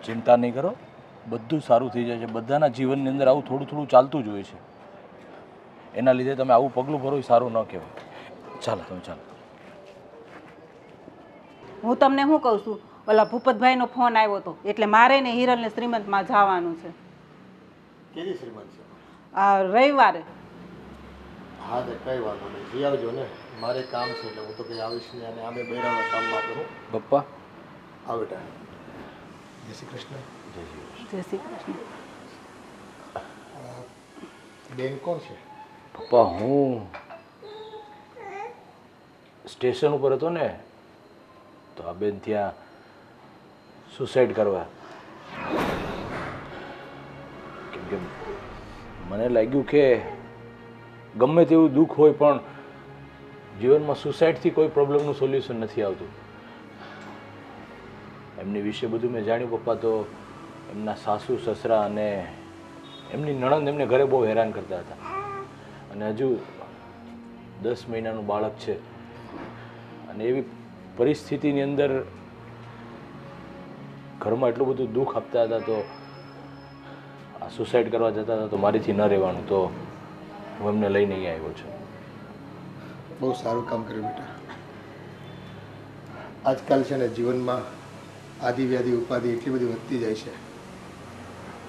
ચિંતા નહીં કરો, બધું સારું થઈ જાય છે. બધાના જીવનની અંદર આવું થોડું થોડું ચાલતું જ હોય છે. એના લીધે તમે આવું પગલું ભરો એ સારું ન કહેવાય. ચાલો તમે ચાલો. હું તમને શું કહું છું, ઓલા ભૂપતભાઈનો ફોન આવ્યો હતો એટલે મારે ને હિરલને શ્રીમંતમાં જવાનું છે. કેવી શ્રીમંત છે? આ રવિવારે. હા તો કઈ વાંધો નહીં, જઈ આવજો ને. મારે કામ છે એટલે હું તો કંઈ આવીશ નહીં. અને આમે બૈરાના કામમાં આપણે હું પપ્પા. હા બેટા. જય શ્રી કૃષ્ણ. જય શ્રી કૃષ્ણ. બેન કોણ છે? પપ્પા હું સ્ટેશન ઉપર હતો ને તો આ બેન ત્યાં સુસાઇડ કરવા, કેમ કે મને લાગ્યું કે ગમે તેવું દુઃખ હોય પણ જીવનમાં સુસાઇડથી કોઈ પ્રોબ્લેમનું સોલ્યુશન નથી આવતું. એમની વિશે બધું મેં જાણ્યું પપ્પા, તો એમના સાસુ સસરા અને એમની નણંદ એમને ઘરે બહુ હેરાન કરતા હતા. અને હજુ 10 મહિનાનું બાળક છે. અને એવી પરિસ્થિતિની અંદર ઘરમાં એટલું બધું દુઃખ આપતા હતા, તો આ સુસાઇડ કરવા જતા હતા તો મારીથી ન રહેવાનું, તો હું એમને લઈને અહીં આવ્યો છું. બહુ સારું કામ કર્યું બેટા. આજકાલ છે ને જીવનમાં આદિ વ્યાધિ ઉપાધિ એટલી બધી વધતી જાય છે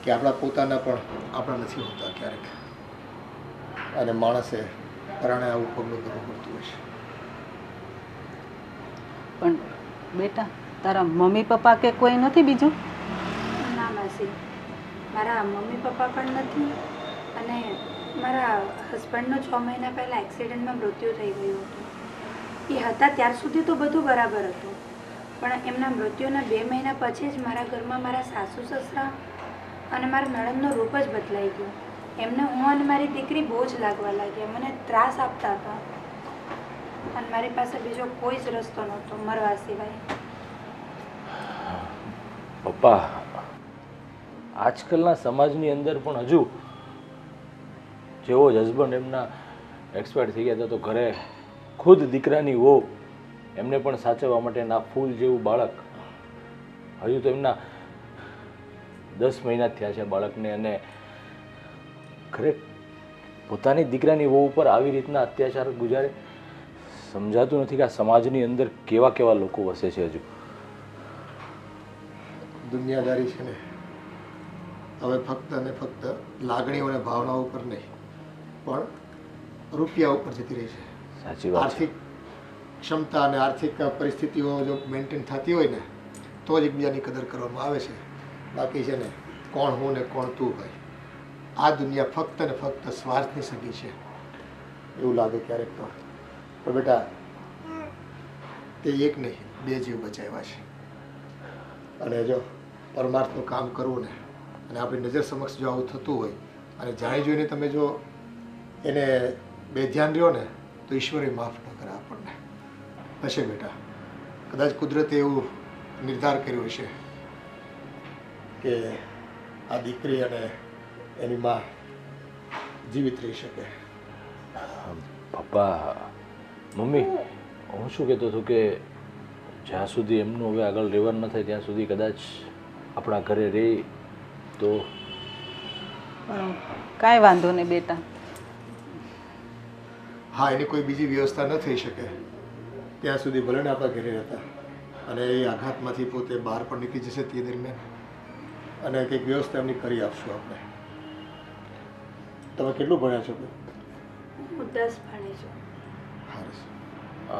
કે આપણા પોતાના પણ આપણા નથી હોતા ક્યારેક. અને માણસે પરાણે આવું પગલું કરવું પડતું હોય છે. પણ બેટા, તારા મમ્મી પપ્પા કે કોઈ નથી બીજું? ના માસી, મારા મમ્મી પપ્પા પણ નથી. અને મારા હસબન્ડનું 6 મહિના પહેલાં એક્સિડન્ટમાં મૃત્યુ થઈ ગયું હતું. એ હતા ત્યાર સુધી તો બધું બરાબર હતું, પણ એમના મૃત્યુના 2 મહિના પછી જ મારા ઘરમાં મારા સાસુ સસરા અને મારા નણંદનો રૂપ જ બદલાઈ ગયો. એમને હું અને મારી દીકરી બહુ જ લાગવા લાગ્યા, મને ત્રાસ આપતા હતા. અને મારી પાસે બીજો કોઈ જ રસ્તો નહોતો મરવા સિવાય. પપ્પા, આજકાલના સમાજની અંદર પણ હજુ જેવો જ હસબન્ડ એમના એક્સપાયર થઈ ગયા હતા તો ઘરે ખુદ દીકરાની વહુ એમને પણ સાચવવા માટે ના ફૂલ જેવું બાળક, હજુ તો એમના 10 મહિના થયા છે બાળકને, અને ઘરે પોતાની દીકરાની વહુ ઉપર આવી રીતના અત્યાચાર ગુજારે. સમજાતું નથી કે આ સમાજની અંદર કેવા કેવા લોકો વસે છે. હજુ દુનિયાદારી છે ને હવે ફક્ત અને ફક્ત લાગણીઓ અને ભાવનાઓ ઉપર નહીં પણ રૂપિયા ઉપર જતી રહી છે. સાચી વાત છે. આર્થિક ક્ષમતા અને આર્થિક પરિસ્થિતિઓ જો મેન્ટેન થતી હોય ને તો જ એકબીજાની કદર કરવામાં આવે છે. બાકી છે ને કોણ હું ને કોણ તું ભાઈ, આ દુનિયા ફક્ત ને ફક્ત સ્વાર્થની સગી છે એવું લાગે ક્યારેક તો. પણ બેટા, તે એક નહીં 2 જીવ બચાવ્યા છે. અને જો પરમાર્થનું કામ કરવું ને અને આપણી નજર સમક્ષ જો આવું થતું હોય અને જાણી જોઈને તમે જો એને બેધ્યાન રહ્યો ને તો ઈશ્વરે માફ ન કરે આપણને. હશે બેટા, કદાચ કુદરતે એવું નિર્ધાર કર્યો હશે કે આ દીકરી અને એની માં જીવિત રહી શકે. પપ્પા, મમ્મી, હું શું કહેતો હતો કે જ્યાં સુધી એમનું હવે આગળ રહેવાનું ન થાય ત્યાં સુધી કદાચ આપણા ઘરે રહે તો. કાંઈ વાંધો નહીં બેટા. હા, એની કોઈ બીજી વ્યવસ્થા ન થઈ શકે ત્યાં સુધી ભલે ને આપણા ઘરે રહેતા, અને એ આઘાતમાંથી પોતે બહાર પણ નીકળી જશે તે દરમિયાન, અને કંઈક વ્યવસ્થા એમની કરી આપશું આપણે. તમે કેટલું ભણ્યા છો? હું 10 ભણી છું. હારસ.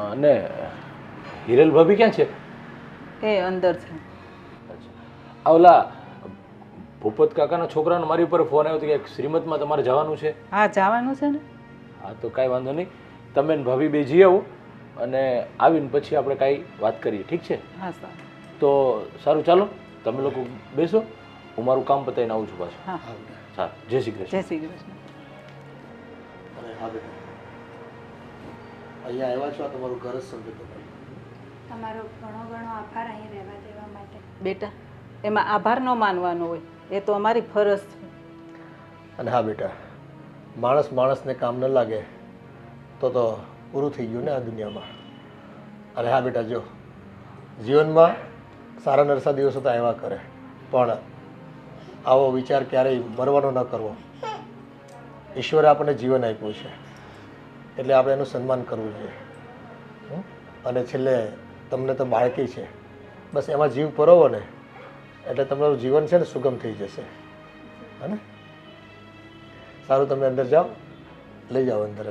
અને હિરલ ભાભી ક્યાં છે? એ અંદર છે. આ ઓલા ભૂપત કાકાના છોકરાનો મારી ઉપર ફોન આવ્યો હતો કે શ્રીમતમાં તમારે જવાનું છે. હા, જવાનું છે ને. હા, તો કાંઈ વાંધો નહીં, તમે ને ભાભી બે જઈ આવો અને આવીને પછી આપણે કાંઈ વાત કરીએ. ઠીક છે? હા સારું. તો સારું, ચાલો તમે લોકો બેસો, હું મારું કામ પતાવીને આવું છું પાછું. હા સારું, જય શ્રી કૃષ્ણ. જય શ્રી કૃષ્ણ. અને હા બેટા, અહીંયા આવ્યા છો, આ તમારું ઘર જ સમજો તો. તમારો ઘણો ઘણો આભાર અહીં રહેવા દેવા માટે. બેટા, એમાં આભાર ન માનવાનો હોય, એ તો અમારી ફરજ છે. અને હા બેટા, માણસ માણસને કામ ન લાગે તો પૂરું થઈ ગયું ને આ દુનિયામાં. અને હા બેટા, જો જીવનમાં સારા નરસા દિવસો તો આવ્યા કરે, પણ આવો વિચાર ક્યારેય મરવાનો ન કરવો. ઈશ્વરે આપણને જીવન આપ્યું છે એટલે આપણે એનું સન્માન કરવું જોઈએ. અને છેલ્લે તમને તો બાળકી છે, બસ એમાં જીવ પરોવો ને એટલે તમારું જીવન છે ને સુગમ થઈ જશે. હે સારું, તમે અંદર જાઓ, લઈ જાઓ અંદર.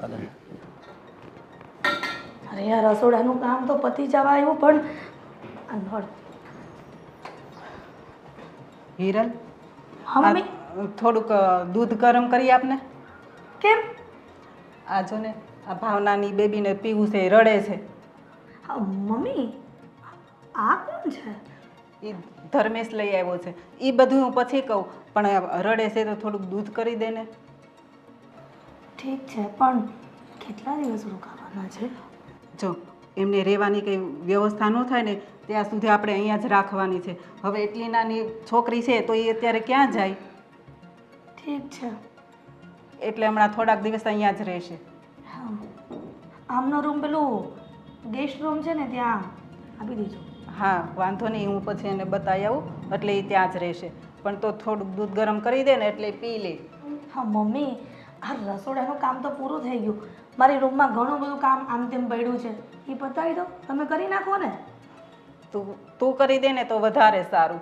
અને અરે યાર, રસોડાનું કામ તો પતી જવા આવ્યું, પણ નળ. હિરલ, હા મમ્મી. થોડુંક દૂધ ગરમ કરી આપને. કેમ? આ જો ને, આ ભાવનાની બેબીને પીવું છે, એ રડે છે. મમ્મી, આ કોણ છે? એ ધર્મેશ લઈ આવ્યો છે. એ બધું હું પછી કહું, પણ રડે છે તો થોડુંક દૂધ કરી દે ને. ઠીક છે, પણ કેટલા દિવસ રોકાવાના છે? જો એમને રહેવાની કંઈ વ્યવસ્થા ન થાય ને ત્યાં સુધી આપણે અહીંયા જ રાખવાની છે. હવે એટલી નાની છોકરી છે તો એ અત્યારે ક્યાં જાય? ઠીક છે. એટલે હમણાં થોડાક દિવસ અહીંયા જ રહેશે. હા, આમનો રૂમ પેલું ગેસ્ટ રૂમ છે ને ત્યાં આપી દેજો. હા, વાંધો નહીં, હું પછી એને બતાવી આવું, એટલે એ ત્યાં જ રહેશે. પણ તો થોડુંક દૂધ ગરમ કરી દે ને એટલે પી લે. હા મમ્મી, આ રસોડાનું કામ તો પૂરું થઈ ગયું. મારી રૂમમાં ઘણું બધું કામ આમ તેમ પડ્યું છે, એ પતાવી દો. તમે કરી નાખો ને. તું કરી દે ને તો વધારે સારું.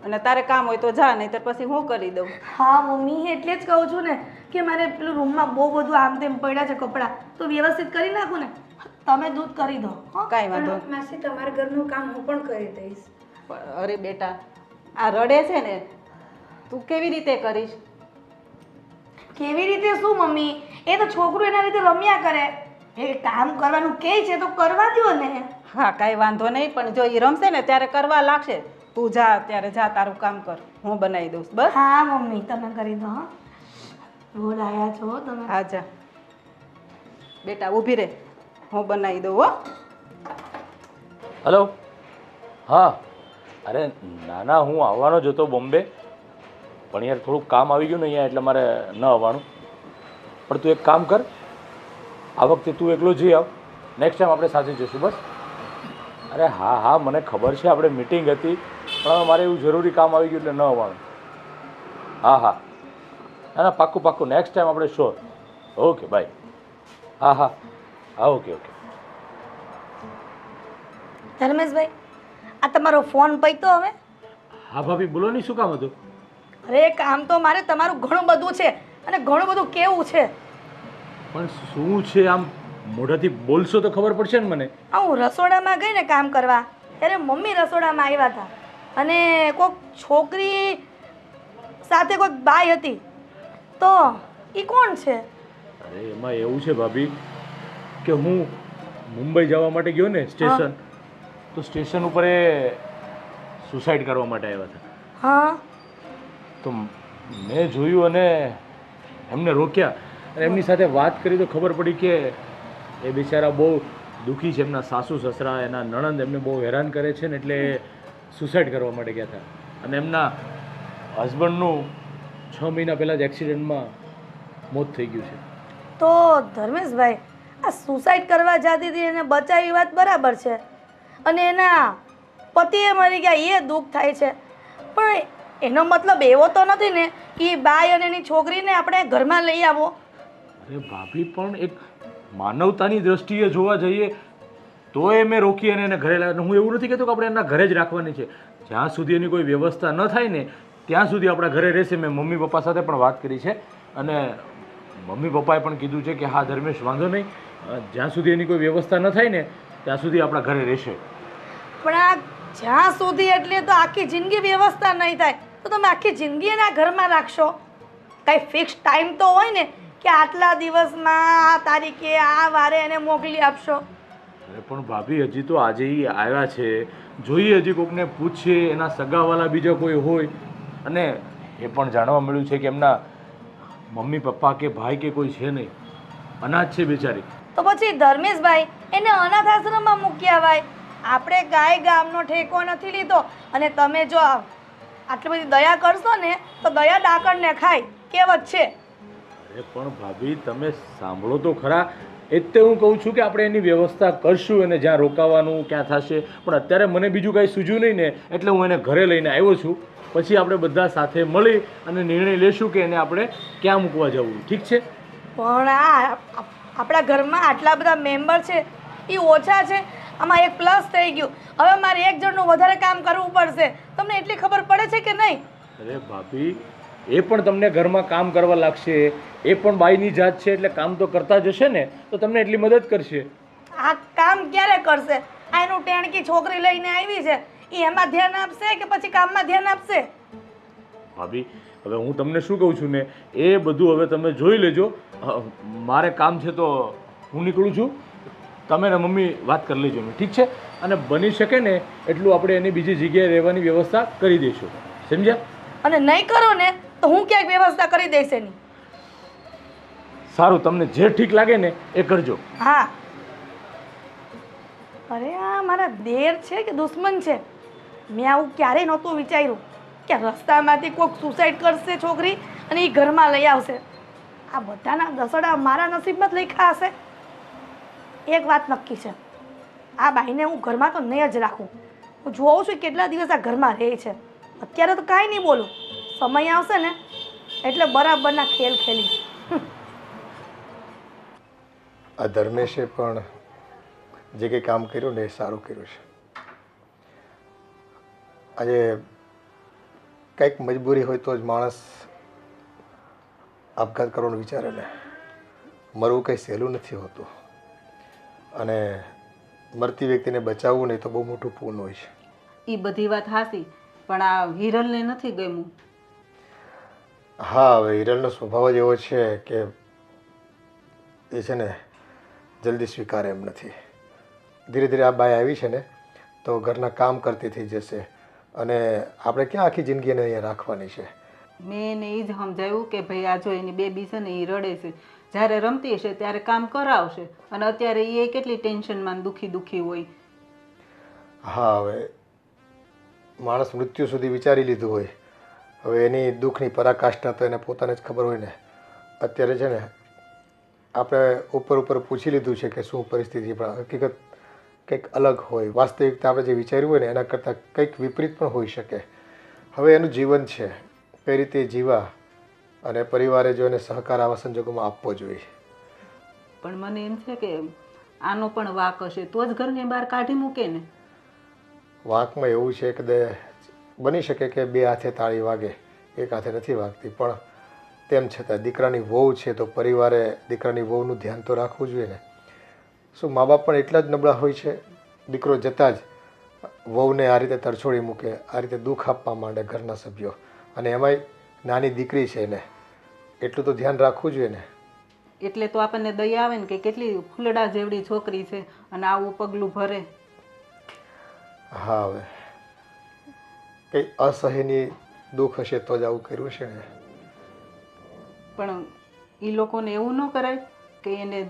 અને તારે કામ હોય તો જા, નહીં તો પછી હું કરી દઉં. હા મમ્મી, એટલે જ કહું છું ને કે મારે પેલું રૂમમાં બહુ બધું આમ તેમ પડ્યા છે કપડાં, તો વ્યવસ્થિત કરી નાખું ને. તમે દૂધ કરી દો. કાંઈ વાંધો. માસી, તમારા ઘરનું કામ હું પણ કરી દઈશ. અરે બેટા, આ રડે છે ને, તું કેવી રીતે કરીશ? કેવી રીતે શું મમ્મી? એ તો છોકરું એના રીતે રમ્યા કરે. એ કામ કરવાનું કહે છે તો કરવા દો ને. હા, કાંઈ વાંધો નહીં, પણ જો એ રમશે ને ત્યારે કરવા લાગશે. તું જા, અત્યારે જા, તારું કામ કર, હું બનાવી દઉં. બસ. હા મમ્મી, તમે કરી દો. હા, બોલાયા છો તમે. હા, જા બેટા, ઊભી રહે, હું બનાવી દઉં. હો. હલો. હા, અરે નાના, હું આવવાનો જ હતો બોમ્બે, પણ યાર થોડુંક કામ આવી ગયું ને અહીંયા, એટલે મારે ન આવવાનું. પણ તું એક કામ કર, આ વખતે તું એકલો જઈ આવ, નેક્સ્ટ ટાઈમ આપણે સાથે જઈશું. બસ. અરે હા હા, મને ખબર છે આપણે મિટિંગ હતી, પણ હવે મારે એવું જરૂરી કામ આવી ગયું એટલે ન આવવાનું. હા હા, ના ના, પાક્કું પાક્કું, નેક્સ્ટ ટાઈમ આપણે શ્યોર. Okay, bye. હા હા હા, ઓકે ઓકે. ધર્મેશભાઈ, આ તમારો ફોન પૈતો હવે? હા ભાભી, બોલો નહીં, શું કામ હતું? અરે કામ તો મારે તમારું ઘણું બધું છે અને ઘણું બધું કેવું છે. પણ શું છે? આમ મોઢાથી બોલશો તો ખબર પડશે ને મને. હું રસોડામાં ગઈ ને કામ કરવા, ત્યારે મમ્મી રસોડામાં આવ્યા હતા અને કોઈક છોકરી સાથે કોઈક બાઈ હતી. તો એ કોણ છે? અરે એમાં એવું છે ભાભી કે હું મુંબઈ જવા માટે ગયો ને સ્ટેશન, તો સ્ટેશન ઉપર એ સુસાઇડ કરવા માટે આવ્યા હતા. હા, તો મેં જોયું અને એમને રોક્યા અને એમની સાથે વાત કરી તો ખબર પડી કે એ બિચારા બહુ દુઃખી છે. એમના સાસુ સસરા, એના નણંદ એમને બહુ હેરાન કરે છે ને, એટલે સુસાઇડ કરવા માટે ગયા હતા. અને એમના હસબન્ડનું 6 મહિના પહેલાં જ એક્સિડન્ટમાં મોત થઈ ગયું છે. તો ધર્મેશભાઈ, આ સુસાઇડ કરવા જતી હતી એને બચાવી વાત બરાબર છે, અને એના પતિએ મરી ગયા એ દુઃખ થાય છે, પણ એનો મતલબ એવો તો નથી ને કે બાઈ અને એની છોકરીને આપણે ઘરમાં લઈ આવો. અરે ભાભી, પણ એક માનવતાની દ્રષ્ટિએ જોવા જઈએ તો એ મેં રોકી અને એને ઘરે લાવ્યા. હું એવું નથી કહેતો કે આપણે એના ઘરે જ રાખવાની છે. જ્યાં સુધી એની કોઈ વ્યવસ્થા ન થાય ને ત્યાં સુધી આપણા ઘરે રહેશે. મેં મમ્મી પપ્પા સાથે પણ વાત કરી છે અને મમ્મી પપ્પાએ પણ કીધું છે કે હા ધર્મેશ, વાંધો નહીં, જ્યાં સુધી એની કોઈ વ્યવસ્થા ન થાય ને ત્યાં સુધી આપણા ઘરે રહેશે. પણ આ જ્યાં સુધી એટલે તો આખી જિંદગી વ્યવસ્થા નહીં થાય તો તમે આખી જિંદગી એના ઘરમાં રાખશો? કંઈ ફિક્સ ટાઈમ તો હોય ને કે આટલા દિવસમાં આ તારીખે આ વારે એને મોકલી આપશો. અરે પણ ભાભી, હજી તો આજે એ આવ્યા છે, જોઈએ હજી કોકને પૂછીએ, એના સગાવાલા બીજા કોઈ હોય. અને એ પણ જાણવા મળ્યું છે કે એમના મમ્મી પપ્પા કે ભાઈ કે કોઈ છે નહીં, અનાથ છે બિચારી. તો પછી ધર્મેશભાઈ, એને અનાથ આશ્રમમાં મૂકી આવાય. આપણે ગાય ગામનો ઠેકો નથી લીધો, અને તમે જો આટલી બધી દયા કરશો ને તો દયા ડાકણને ખાય, કહેવત છે. અરે પણ ભાભી, તમે સાંભળો તો ખરા, એ જ તે હું કહું છું કે આપણે એની વ્યવસ્થા કરશું અને જ્યાં રોકાવાનું ક્યાં થશે, પણ અત્યારે મને બીજું કાંઈ સૂઝ્યું નહીં ને, એટલે હું એને ઘરે લઈને આવ્યો છું. પછી આપણે બધા સાથે મળી અને નિર્ણય લેશું કે એને આપણે ક્યાં મૂકવા જવું. ઠીક છે? પણ આપણા ઘરમાં આટલા બધા મેમ્બર છે એ ઓછા છે. આમાં એક પ્લસ થઈ ગયું. હવે મારે એક જણનું વધારે કામ કરવું પડશે. તમને એટલી ખબર પડે છે કે નહીં? અરે ભાભી, એ પણ તમને ઘરમાં કામ કરવા લાગશે. એ પણ બાઈની જાત છે એટલે કામ તો કરતા જ હશે ને, તો તમને એટલી મદદ કરશે. આ કામ ક્યારે કરશે? આ એનું ટેણકી છોકરી લઈને આવી છે, એ એમાં ધ્યાન આપશે કે પછી કામમાં ધ્યાન આપશે? ભાભી, હવે હું તમને શું કહું છું ને, એ બધું હવે તમે જોઈ લેજો. મારે કામ છે તો હું નીકળું છું. તમે ને મમ્મી વાત કરી લેજો. ઠીક છે? અને બની શકે ને એટલું આપણે એની બીજી જગ્યાએ રહેવાની વ્યવસ્થા કરી દઈશું. સમજ્યા? અને નહીં કરો ને તો હું ક્યાંક વ્યવસ્થા કરી દઈશ એની. સારું, તમને જે ઠીક લાગે ને એ કરજો. હા. અરે આ મારા દેર છે કે દુશ્મન છે? મેં આવું ક્યારેય નહોતું વિચાર્યું કે રસ્તામાંથી કોઈક સુસાઇડ કરશે છોકરી અને એ ઘરમાં લઈ આવશે. આ બધાના દસડા મારા નસીબમાં જ લખ્યા હશે. એક વાત નક્કી છે, આ બાઈને હું ઘરમાં તો નહીં જ રાખું. હું જોઉં છું કેટલા દિવસ આ ઘરમાં રહે છે. અત્યારે તો કાંઈ નહીં બોલું, સમય આવશે ને એટલે બરાબરના ખેલ ખેલી. આ ધર્મેશે પણ જે કંઈ કામ કર્યું ને એ સારું કર્યું છે. આજે કંઈક મજબૂરી હોય તો જ માણસ આપઘાત કરવાનું વિચારે ને. મરવું કંઈ સહેલું નથી હોતું, અને મરતી વ્યક્તિને બચાવવું નહીં તો બહુ મોટું પૂન હોય છે. એ બધી વાત હાસી, પણ આ હિરલને નથી ગમ્યું. હા, હવે હિરલનો સ્વભાવ જ એવો છે કે એ છે ને જલ્દી સ્વીકારે એમ નથી. ધીરે ધીરે આ બાઈ આવી છે ને તો ઘરના કામ કરતી થઈ જશે, અને આપણે ક્યાં આખી જિંદગી એને અહીંયા રાખવાની છે. મેં એને એ જ સમજાવ્યું કે ભાઈ આ જો એની બેબી છે ને એ રડે છે, જ્યારે રમતી હશે ત્યારે કામ કરાવશે, અને અત્યારે એ કેટલી ટેન્શનમાં દુખી હોય. હા, હવે માણસ મૃત્યુ સુધી વિચારી લીધું હોય, હવે એની દુઃખની પરાકાષ્ઠા તો એને પોતાને જ ખબર હોય ને. અત્યારે છે ને આપણે ઉપર પૂછી લીધું છે કે શું પરિસ્થિતિ, પણ હકીકત કંઈક અલગ હોય. વાસ્તવિકતા આપણે જે વિચાર્યું હોય ને એના કરતાં કંઈક વિપરીત પણ હોઈ શકે. હવે એનું જીવન છે, કઈ રીતે જીવા, અને પરિવારે જો એને સહકાર આવા સંજોગોમાં આપવો જોઈએ. પણ મને એમ છે કે આનો પણ વાંક હશે તો જ ઘરની બહાર કાઢી મૂકે ને. વાંકમાં એવું છે કે બની શકે કે બે હાથે તાળી વાગે, એક હાથે નથી વાગતી, પણ તેમ છતાં દીકરાની વહુ છે તો પરિવારે દીકરાની વહુનું ધ્યાન તો રાખવું જોઈએ ને. શું મા બાપ પણ એટલા જ નબળા હોય છે? દીકરો જતાં જ વહુને આ રીતે તરછોડી મૂકે, આ રીતે દુઃખ આપવા માંડે ઘરના સભ્યો, અને એમાંય નાની દીકરી છે ને, એટલું તો ધ્યાન રાખવું જોઈએ ને. એટલે તો આપણને દયા આવે ને કે કેટલી ફૂલડા જેવડી છોકરી છે અને આવું પગલું ભરે. હા, હવે કંઈ અસહ્યની દુઃખ હશે તો જ આવું કર્યું છે ને. પણ એ લોકોને એવું ન કરાય કે એને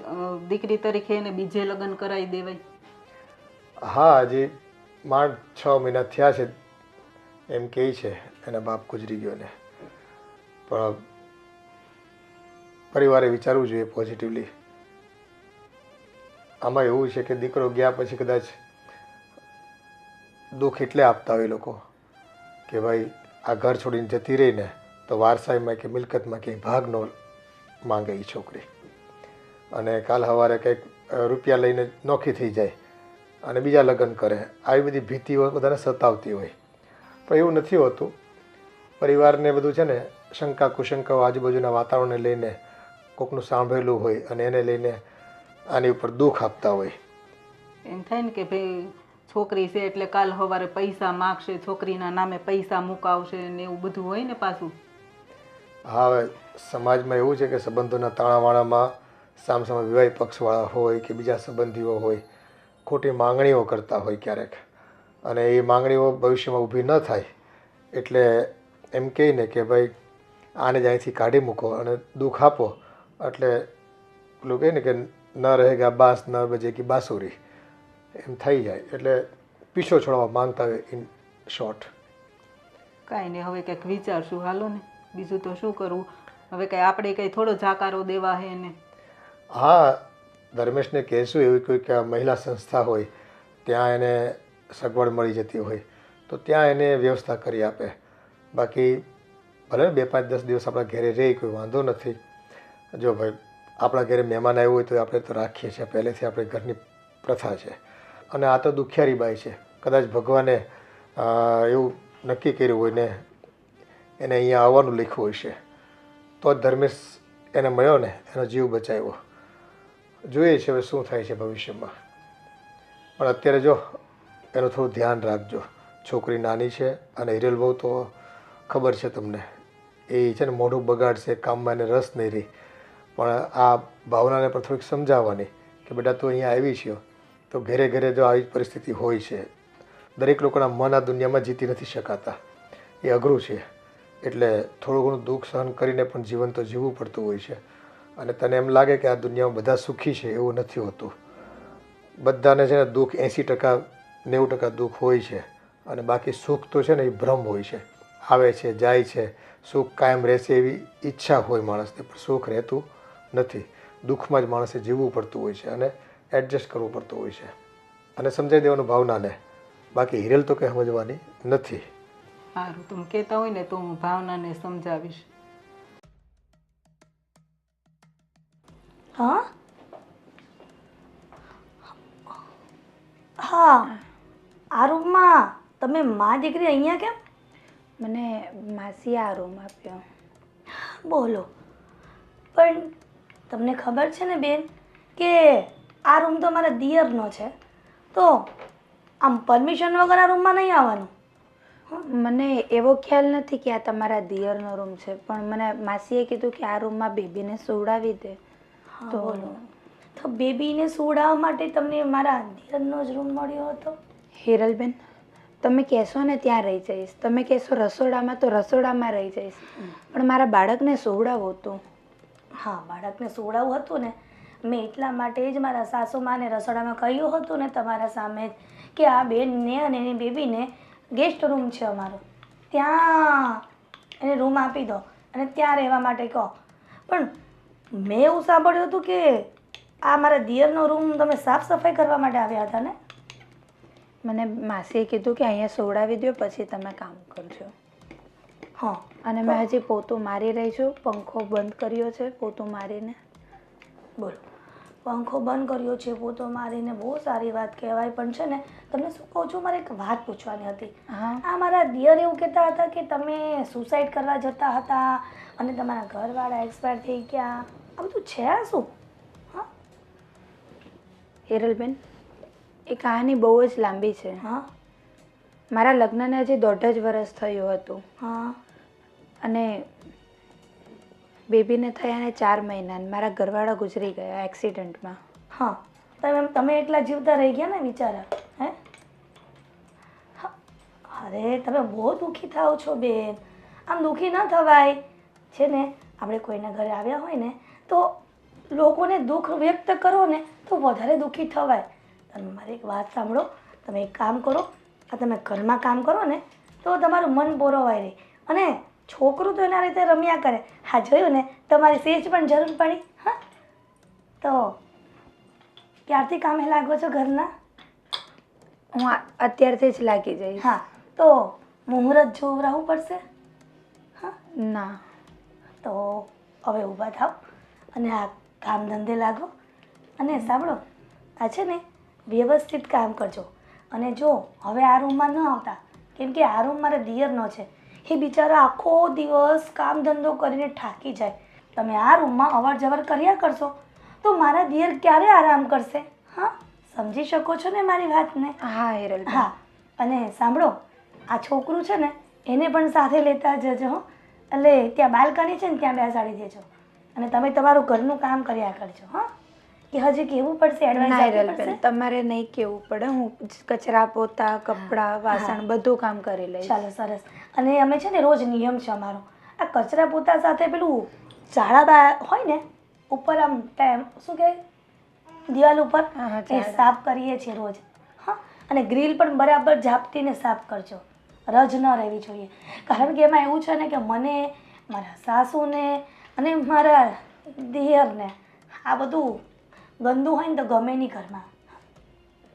દીકરી તરીકે એને બીજે લગ્ન કરાવી દેવાય. હા, હજી માંડ 6 મહિના થયા છે એમ કહે છે, એના બાપ ગુજરી ગયો ને. પણ પરિવારે વિચારવું જોઈએ પોઝિટિવલી. આમાં એવું છે કે દીકરો ગયા પછી કદાચ દુઃખ એટલે આપતા હોય લોકો કે ભાઈ આ ઘર છોડીને જતી રહીને તો વારસાઈમાં કે મિલકતમાં ક્યાંય ભાગ ન માંગે એ છોકરી, અને કાલ સવારે કંઈક રૂપિયા લઈને નોખી થઈ જાય અને બીજા લગ્ન કરે. આવી બધી ભીતિઓ બધાને સતાવતી હોય, પણ એવું નથી હોતું. પરિવારને બધું છે ને શંકા કુશંકાઓ આજુબાજુના વાતાવરણને લઈને કોકનું સાંભળેલું હોય અને એને લઈને આની ઉપર દુઃખ આપતા હોય. એમ થાય ને કે ભાઈ છોકરી છે એટલે કાલ સવારે પૈસા માગશે, છોકરીના નામે પૈસા મુકાવશે ને એવું બધું હોય ને પાછું. હા, હવે સમાજમાં એવું છે કે સંબંધોના તાણાવાણામાં સામસામે વિવાહિત પક્ષવાળા હોય કે બીજા સંબંધીઓ હોય, ખોટી માંગણીઓ કરતા હોય ક્યારેક, અને એ માંગણીઓ ભવિષ્યમાં ઊભી ન થાય એટલે એમ કહીને કે ભાઈ આને જ અહીંથી કાઢી મૂકો અને દુઃખ આપો, એટલે પેલું કહે ને કે ન રહેગા બાસ ન બજેગી બાંસુરી, એમ થઈ જાય. એટલે પીછો છોડવા માંગતા હોય ઇન શોર્ટ. કાંઈ નહીં, હવે કંઈક વિચારશું. હાલો ને, બીજું તો શું કરવું હવે. કંઈ આપણે કંઈ થોડો જાકારો દેવા હે ને. હા, ધર્મેશને કહેશું એવી કોઈક મહિલા સંસ્થા હોય ત્યાં એને સગવડ મળી જતી હોય તો ત્યાં એને વ્યવસ્થા કરી આપે. બાકી ભલે 2-5-10 દિવસ આપણા ઘરે રહે કોઈ વાંધો નથી. જો ભાઈ આપણા ઘરે મહેમાન આવ્યું હોય તો આપણે તો રાખીએ છીએ, પહેલેથી આપણી ઘરની પ્રથા છે. અને આ તો દુખિયારી બાઈ છે, કદાચ ભગવાને એવું નક્કી કર્યું હોય ને એને અહીંયા આવવાનું લખ્યું હોય છે તો જ ધર્મેશ એને મળ્યો ને, એનો જીવ બચાવ્યો. જોઈએ છે હવે શું થાય છે ભવિષ્યમાં. પણ અત્યારે જો એનું થોડું ધ્યાન રાખજો. છોકરી નાની છે અને હિરેલ બહુ તો ખબર છે તમને, એ છે ને મોઢું બગાડશે, કામમાં એને રસ નહીં રહી. પણ આ ભાવનાને પણ થોડીક સમજાવવાની કે બેટા તું અહીંયા આવી છે તો ઘરે ઘરે જો આવી પરિસ્થિતિ હોય છે. દરેક લોકોના મન આ દુનિયામાં જીતી નથી શકાતા, એ અઘરું છે. એટલે થોડું ઘણું દુઃખ સહન કરીને પણ જીવન તો જીવવું પડતું હોય છે. અને તને એમ લાગે કે આ દુનિયામાં બધા સુખી છે, એવું નથી હોતું. બધાને છે ને દુઃખ 80% 90% દુઃખ હોય છે અને બાકી સુખ તો છે ને એ ભ્રમ હોય છે. આવે છે જાય છે, સુખ કાયમ રહેશે એવી ઈચ્છા હોય માણસને, પણ સુખ રહેતું નથી. દુઃખમાં જ માણસે જીવવું પડતું હોય છે અને એડજસ્ટ કરવું પડતું હોય છે અને સમજાવી દેવાનું ભાવનાને. બાકી હિરેલ તો કંઈ સમજવાની નથી. સારું, તમે કહેતા હોય ને તો હું ભાવનાને સમજાવીશ. હા હા, આ રૂમમાં તમે મા દીકરી અહીંયા કેમ? મને માસીએ આ રૂમ આપ્યો. બોલો, પણ તમને ખબર છે ને બેન કે આ રૂમ તો મારા દિયરનો છે, તો આમ પરમિશન વગર આ રૂમમાં નહીં આવવાનું. મને એવો ખ્યાલ નથી કે આ તમારા દિયરનો રૂમ છે, પણ મને માસીએ કીધું કે આ રૂમમાં બેબીને સુવડાવી દે. તો બોલો, તો બેબીને સુવડાવવા માટે તમને મારા દિયરનો જ રૂમ મળ્યો હતો? હિરલબેન, તમે કહેશો ને ત્યાં રહી જઈશ, તમે કહેશો રસોડામાં તો રસોડામાં રહી જઈશ, પણ મારા બાળકને સુવડાવવું હતું. હા, બાળકને સુવડાવવું હતું ને, મેં એટલા માટે જ મારા સાસુમાને રસોડામાં કહ્યું હતું ને તમારા સામે જ કે આ બેનને અને એની બેબીને ગેસ્ટ રૂમ છે અમારો, ત્યાં એને રૂમ આપી દો અને ત્યાં રહેવા માટે કહો. પણ મેં એવું સાંભળ્યું હતું કે આ મારા દિયરનો રૂમ તમે સાફ સફાઈ કરવા માટે આવ્યા હતા ને? મને માસીએ કીધું કે અહીંયા સુવડાવી દો પછી તમે કામ કરજો. હા, અને મેં હજી પોતું મારી રહી છું, પંખો બંધ કર્યો છે પોતું મારીને. બોલો, પંખો બંધ કર્યો છે પોતો મારીને, બહુ સારી વાત કહેવાય. પણ છે ને તમને શું કહું છું, મારે એક વાત પૂછવાની હતી. હા, આ મારા દિયર એવું કહેતા હતા કે તમે સુસાઇડ કરવા જતા હતા અને તમારા ઘરવાળા એક્સપાયર થઈ ગયા. આ બધું છે આ શું? હા હિરલબેન, એ કહાની બહુ જ લાંબી છે. હા મારા લગ્નને હજી 1.5 વર્ષ થયું હતું હા અને બેબીને થયાને 4 મહિના મારા ઘરવાળા ગુજરી ગયા એક્સિડન્ટમાં. હા, તમે એકલા જીવતા રહી ગયા ને બિચારા. હે, અરે તમે બહુ દુઃખી થાઓ છો બેન. આમ દુઃખી ન થવાય. છે ને આપણે કોઈના ઘરે આવ્યા હોય ને તો લોકોને દુઃખ વ્યક્ત કરો ને તો વધારે દુઃખી થવાય. તમે મારી એક વાત સાંભળો, તમે એક કામ કરો, આ તમે ઘરમાં કામ કરો ને તો તમારું મન બોરવાય રહે અને છોકરું તો એના રીતે રમ્યા કરે. હા, જોયું ને, તમારી સેજ પણ જરૂર પડી. હા, તો ક્યારથી કામે લાગો છો ઘરના? હું અત્યારથી જ લાગી જઈશ. હા, તો મુહૂર્ત જોવરાવવું પડશે. હા, ના, તો હવે ઊભા થાવ અને આ કામ ધંધે લાગો. અને સાંભળો, આ છે ને વ્યવસ્થિત કામ કરજો. અને જો હવે આ રૂમમાં ન આવતા, કેમ કે આ રૂમ મારા દિયરનો છે, એ બિચારા આખો દિવસ કામ ધંધો કરીને થાકી જાય. તમે આ રૂમમાં અવર જવર કર્યા કરશો તો મારા દિયર ક્યારે આરામ કરશે? હા, સમજી શકો છો ને મારી વાતને? હા હિરલ. હા, અને સાંભળો, આ છોકરું છે ને એને પણ સાથે લેતા જજો. એટલે ત્યાં બાલ્કની છે ને ત્યાં બેસાડી દેજો અને તમે તમારું ઘરનું કામ કર્યા કરજો. હા, કે હજી કેવું પડશે? ના એડવાન્સ હિરલબેન, તમારે નહીં કેવું પડે. હું કચરા પોતા કપડાં વાસણ બધું કામ કરી લઈશ. ચાલો, સરસ. અને અમે છે ને રોજ નિયમ છે અમારો, આ કચરા પોતા સાથે પેલું ઝાડા હોય ને ઉપર આમ શું કહેવાય દિવાલ ઉપર, એ સાફ કરીએ છીએ રોજ. હા, અને ગ્રીલ પણ બરાબર ઝાપટીને સાફ કરજો, રજ ન રહેવી જોઈએ. કારણ કે એમાં એવું છે ને કે મને, મારા સાસુને અને મારા દિયરને આ બધું ગંદુ હોય ને તો ગમે નહીં ઘરમાં.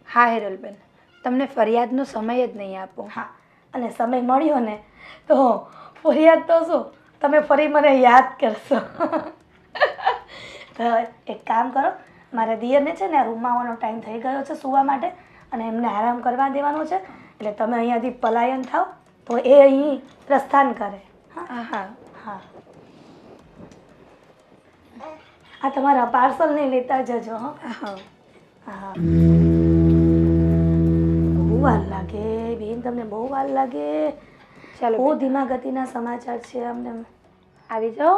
હા હેરલબેન, તમને ફરિયાદનો સમય જ નહીં આપો. હા, અને સમય મળ્યો ને તો ફરિયાદ તો શું, તમે ફરી મને યાદ કરશો. તો એક કામ કરો, મારા દિયરને છે ને આ રૂમમાં આવવાનો ટાઈમ થઈ ગયો છે સૂવા માટે, અને એમને આરામ કરવા દેવાનો છે. એટલે તમે અહીંયાથી પલાયન થાવ તો એ અહીં પ્રસ્થાન કરે. હા હા હા, આ તમારા પાર્સલ નહીં લેતા જજો. હા હા. હા, બહુ વાર લાગે બેન, તમને બહુ વાર લાગે. ચાલો બહુ ધીમા ગતિના સમાચાર છે અમને. આવી જાઓ.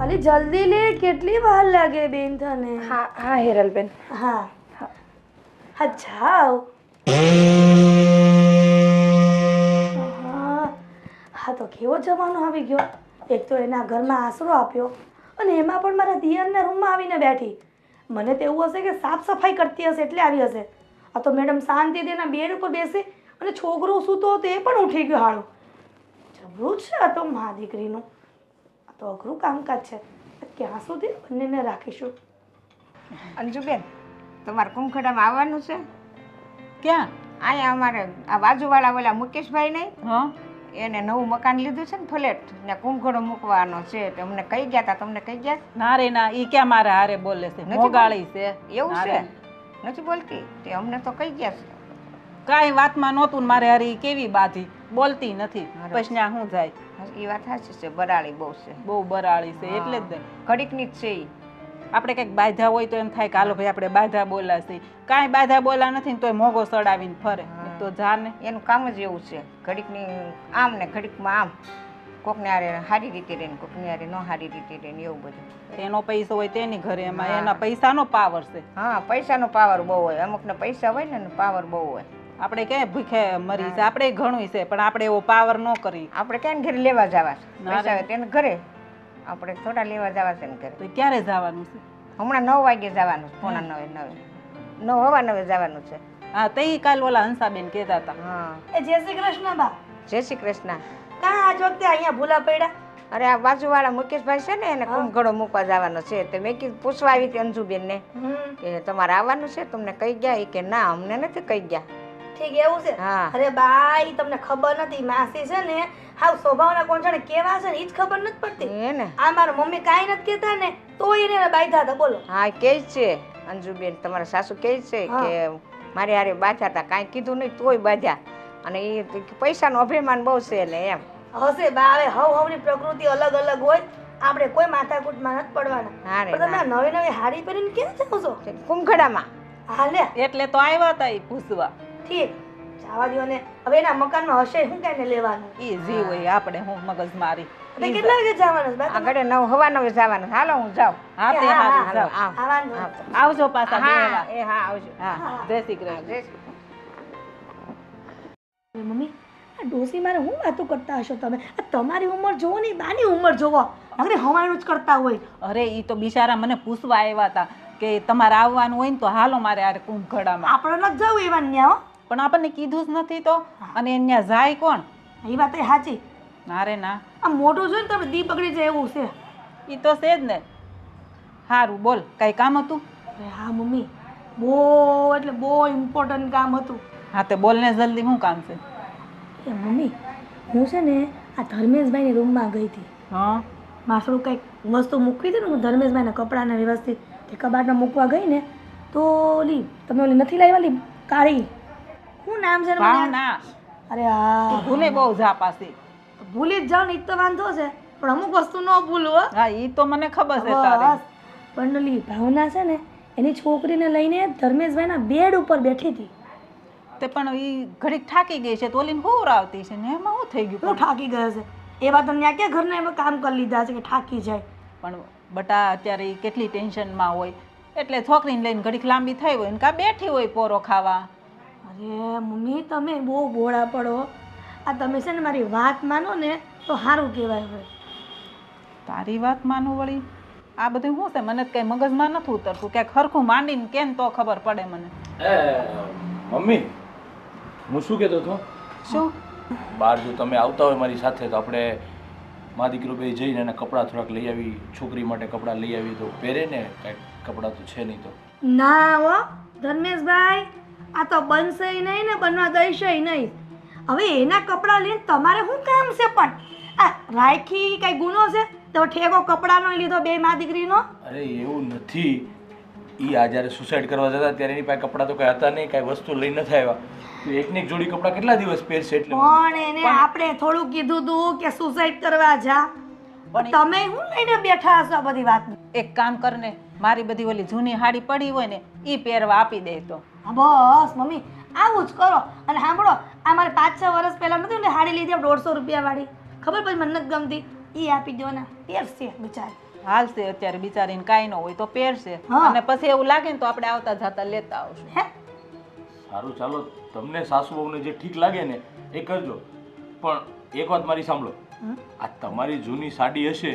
અલી જલ્દી લે, કેટલી વાર લાગે બેન તને? હા હા હેરલબેન. હા હા, જાઓ. હા તો કેવો જમાનો આવી ગયો. એક તો એના ઘરમાં આશરો આપ્યો અને એમાં પણ મારા દિયરના રૂમમાં આવીને બેઠી. મને તો એવું હશે કે સાફ સફાઈ કરતી હશે એટલે આવી હશે. આ તો મેડમ શાંતિથી એના બેડ ઉપર બેસી અને છોકરો સૂતો હતો એ પણ ઉઠી ગયો. હાળું જબરું છે આ તો મા દીકરીનું. આ તો અઘરું કામકાજ છે. ક્યાં સુધી બંનેને રાખીશું? અંજુબેન, તમારે કુંખડામાં આવવાનું છે? ક્યાં? અહીંયા અમારે આ બાજુવાળા ઓલા મુકેશભાઈ નહીં, હા, એને નવું મકાન લીધું છે ને ફ્લેટ, ને કુંખડો મૂકવાનો છે. તો અમને કહી ગયા હતા, તમને કહી ગયા? ના રે ના, ઈ ક્યાં મારે હારે બોલે છે? નથી મોગાળી છે. એવું ના છે? રે. નથી બોલતી? તે અમને તો કહી ગયા છે. કાંઈ વાતમાં નહોતું ને મારે હારી કેવી બાધી, બોલતી નથી. પછી ત્યાં શું જાય? એ વાત સાચી છે, બરાળી બહુ છે, બહુ બરાળી છે એટલે જ ને. ઘડીકની જ છે ઈ. આપણે કંઈક બાધા હોય તો એમ થાય કે હાલો ભાઈ આપણે બાધા બોલાશે. કાંઈ બાધા બોલા નથી ને તોય મોગો સડાવીને ફરે. તો જાને એનું કામ જ એવું છે, ઘડીકની આમ ને ઘડીકમાં આમ, કોકને હારે સારી રીતે રહે ને કોકને હારે ન સારી રીતે રહે ને એવું બધું. એનો પૈસો હોય તેની ઘરે, એમાં એના પૈસાનો પાવર છે. હા, પૈસાનો પાવર બહુ હોય. અમુકને પૈસા હોય ને પાવર બહુ હોય. આપણે ક્યાંય ભૂખે મરી છે, આપણે ઘણું છે પણ આપણે એવો પાવર ન કરી. આપણે ક્યાં ઘરે લેવા જવા છે? ના પૈસા રે. હોય તેને ઘરે, આપણે થોડા લેવા જવા છે ને ઘરે. તો ક્યારે જવાનું છે? હમણાં 9 વાગે જવાનું છે, પોણા 9 જવાનું છે. હા, તે કાલ ઓલા હંસાબેન કહેતા હતા. હા, એ જય શ્રી કૃષ્ણ બા. જય શ્રી કૃષ્ણ. કાં આજ વખતે અહીંયા ભૂલા પડ્યા? અરે આ બાજુવાળા મુકેશભાઈ છે ને, એને કુંભગળો મૂકવા જવાનો છે. તો મેં કીધું પૂછવા આવી હતી અંજુબેનને કે તમારે આવવાનું છે, તમને કહી ગયા? એ કે ના, અમને નથી કહી ગયા. ઠીક, એવું છે? હા. અરે બા, ઈ તમને ખબર નથી. માસી છે ને હાવ સ્વભાવના કોણ છે ને કેવા છે ને ઈ જ ખબર નથી પડતી. હે ને? આ મારા મમ્મી કાંઈ નથી કહેતા ને તોય એને બાંધ્યા હતા. બોલો. હા, કે છે અંજુબેન, તમારા સાસુ કે છે કે મારે હારે બાંધ્યા હતા, કાંઈ કીધું નહીં તોય બાંધ્યા. અને એ પૈસાનો અભિમાન બહુ છે ને એમ. હશે બા, હવે હવની પ્રકૃતિ અલગ અલગ હોય. આપણે કોઈ માથાકૂટમાં નથી પડવાના. હા રે, પણ તમે આ નવી નવી હાડી પહેરીને ક્યાં જાઓ છો? કુંભગળામાં. હા લે, એટલે તો આવ્યા હતા એ પૂછવા. ઠીક, જવા દો ને. હવે એના મકાનમાં હશે શું કાંઈ લેવાનું? એ જી હોય, આપણે હું મગજ મારી. એટલે કેટલા વાગે જવાનું છે બા? આગળ 9 જવાનું. હાલો હું જાઉં. હા તે હારું, જાઓ. આવવાનું. આવજો પાછા બે હા, વાર. એ હા, આવજો. હા, જય શ્રી કૃષ્ણ. જય શ્રી કૃષ્ણ. મમ્મી, આ ડોસી મારે હું વાતો કરતા હશો તમે? આ તમારી ઉંમર જોવો ને બાની ઉંમર જોવો, નકરી હવાયણું જ કરતા હોય. અરે ઈ તો બિચારા મને પૂછવા આવ્યા હતા કે તમારે આવવાનું હોય ને તો હાલો મારે આરે કુંભખડામાં. આપણે નથી જવું એવા ન્યા હો. પણ આપણને કીધું જ નથી તો. અને ત્યાં જાય કોણ? એ વાત એ સાચી. ના રે ના, આ મોટું જોઈને તમે દી બગડી જાય એવું છે. ઈ તો છે જ ને. સારું બોલ, કઈ કામ હતું? અરે હા મમ્મી, બહુ એટલે બહુ ઇમ્પોર્ટન્ટ કામ હતું. હા તે બોલ ને જલ્દી, શું કામ છે? એ મમ્મી, હું છે ને આ ધર્મેશભાઈની રૂમમાં ગઈ હતી. હા, મારું કંઈક વસ્તુ મૂકવી હતી ને, હું ધર્મેશભાઈના કપડાને વ્યવસ્થિત તે કબાટમાં મૂકવા ગઈ ને તો ઓલી તમે ઓલી નથી લાવી ઓલી કાળી, શું નામ છે એનું મને યાદ- ભાવના. અરે હા, ભૂલે બહુ જા પાછી. ભૂલી જ જાવ ને ઈ જ તો વાંધો છે. પણ અમુક વસ્તુ ન ભૂલું હો. હા, ઈ તો મને ખબર છે તારી. બસ. પણ ઓલી ભાવના છે ને એની છોકરીને લઈને ધર્મેશભાઈના બેડ ઉપર બેઠી હતી. તે પણ ઈ ઘડીક થાકી ગઈ છે તો ઓલીને હોવરાવતી છે ને એમાં શું થઈ ગયું? હું થાકી ગયો છે એવા તો ત્યાં ક્યાં ઘરના એમાં કામ કરી લીધા છે કે થાકી જાય. પણ બટા અત્યારે ઈ કેટલી ટેન્શનમાં હોય એટલે છોકરીને લઈને ઘડીક લાંબી થઈ હોય ને કાં બેઠી હોય પોરો ખાવા. અરે મમ્મી, તમે બહુ ભોળા પડો. આ તમે છે ને મારી વાત માનો ને તો સારું કહેવાય. હોય તારી વાત માનું વળી? આ બધું શું છે? મને કઈ મગજમાં નથી ઉતરતું. ક્યાંક ખરખું માંડીને કેમ તો ખબર પડે મને. મમ્મી, હું શું કહેતો હતો? શું? બહાર જો તમે આવતા હોય મારી સાથે તો આપણે મા દીકરો બે જઈને એના કપડાં થોડાક લઈ આવી, છોકરી માટે કપડાં લઈ આવી તો પહેરે ને, કાંઈક કપડાં તો છે નહીં તો. ના હો ધર્મેશભાઈ, આ તો બનશે નહીં ને બનવા દઈશે નહીં. હવે એના કપડાં લઈને તમારે શું કામ છે? પણ આ રાખી કઈ ગુનો છે? તો ઠેકો કપડાનો લીધો બે મા દીકરીનો? અરે એવું નથી, એ આ જ્યારે સુસાઇડ કરવા જતા ત્યારે એની પાસે કપડાં તો કાંઈ હતા નહીં, કાંઈ વસ્તુ લઈ નથી આવ્યા. તો એકને એક જોડી કપડાં કેટલા દિવસ પહેરશે? એટલે પણ એને આપણે થોડું કીધું તું કે સુસાઇડ કરવા જા, પણ તમે શું લઈને બેઠા હશો આ બધી વાત? એક કામ કરને, મારી બધી ઓલી જૂની હાડી પડી હોય ને એ પહેરવા આપી દે તો. હા બસ મમ્મી, આવું જ કરો. અને સાંભળો, આ મારે 5-6 વર્ષ પહેલા નથી ને હાડી લીધી 150 રૂપિયા વાળી, ખબર પછી મને નથી ગમતી, એ આપી દો ને, પહેરશે બિચારી. હાલશે અત્યારે બિચારીને કાંઈ ન હોય તો પહેરશે, હા. અને પછી એવું લાગે ને તો આપણે આવતા જતા લેતા આવશું. હે સારું, ચાલો, તમને સાસુ વહુને જે ઠીક લાગે ને એ કરજો. પણ એક વાત મારી સાંભળો, આ તમારી જૂની સાડી હશે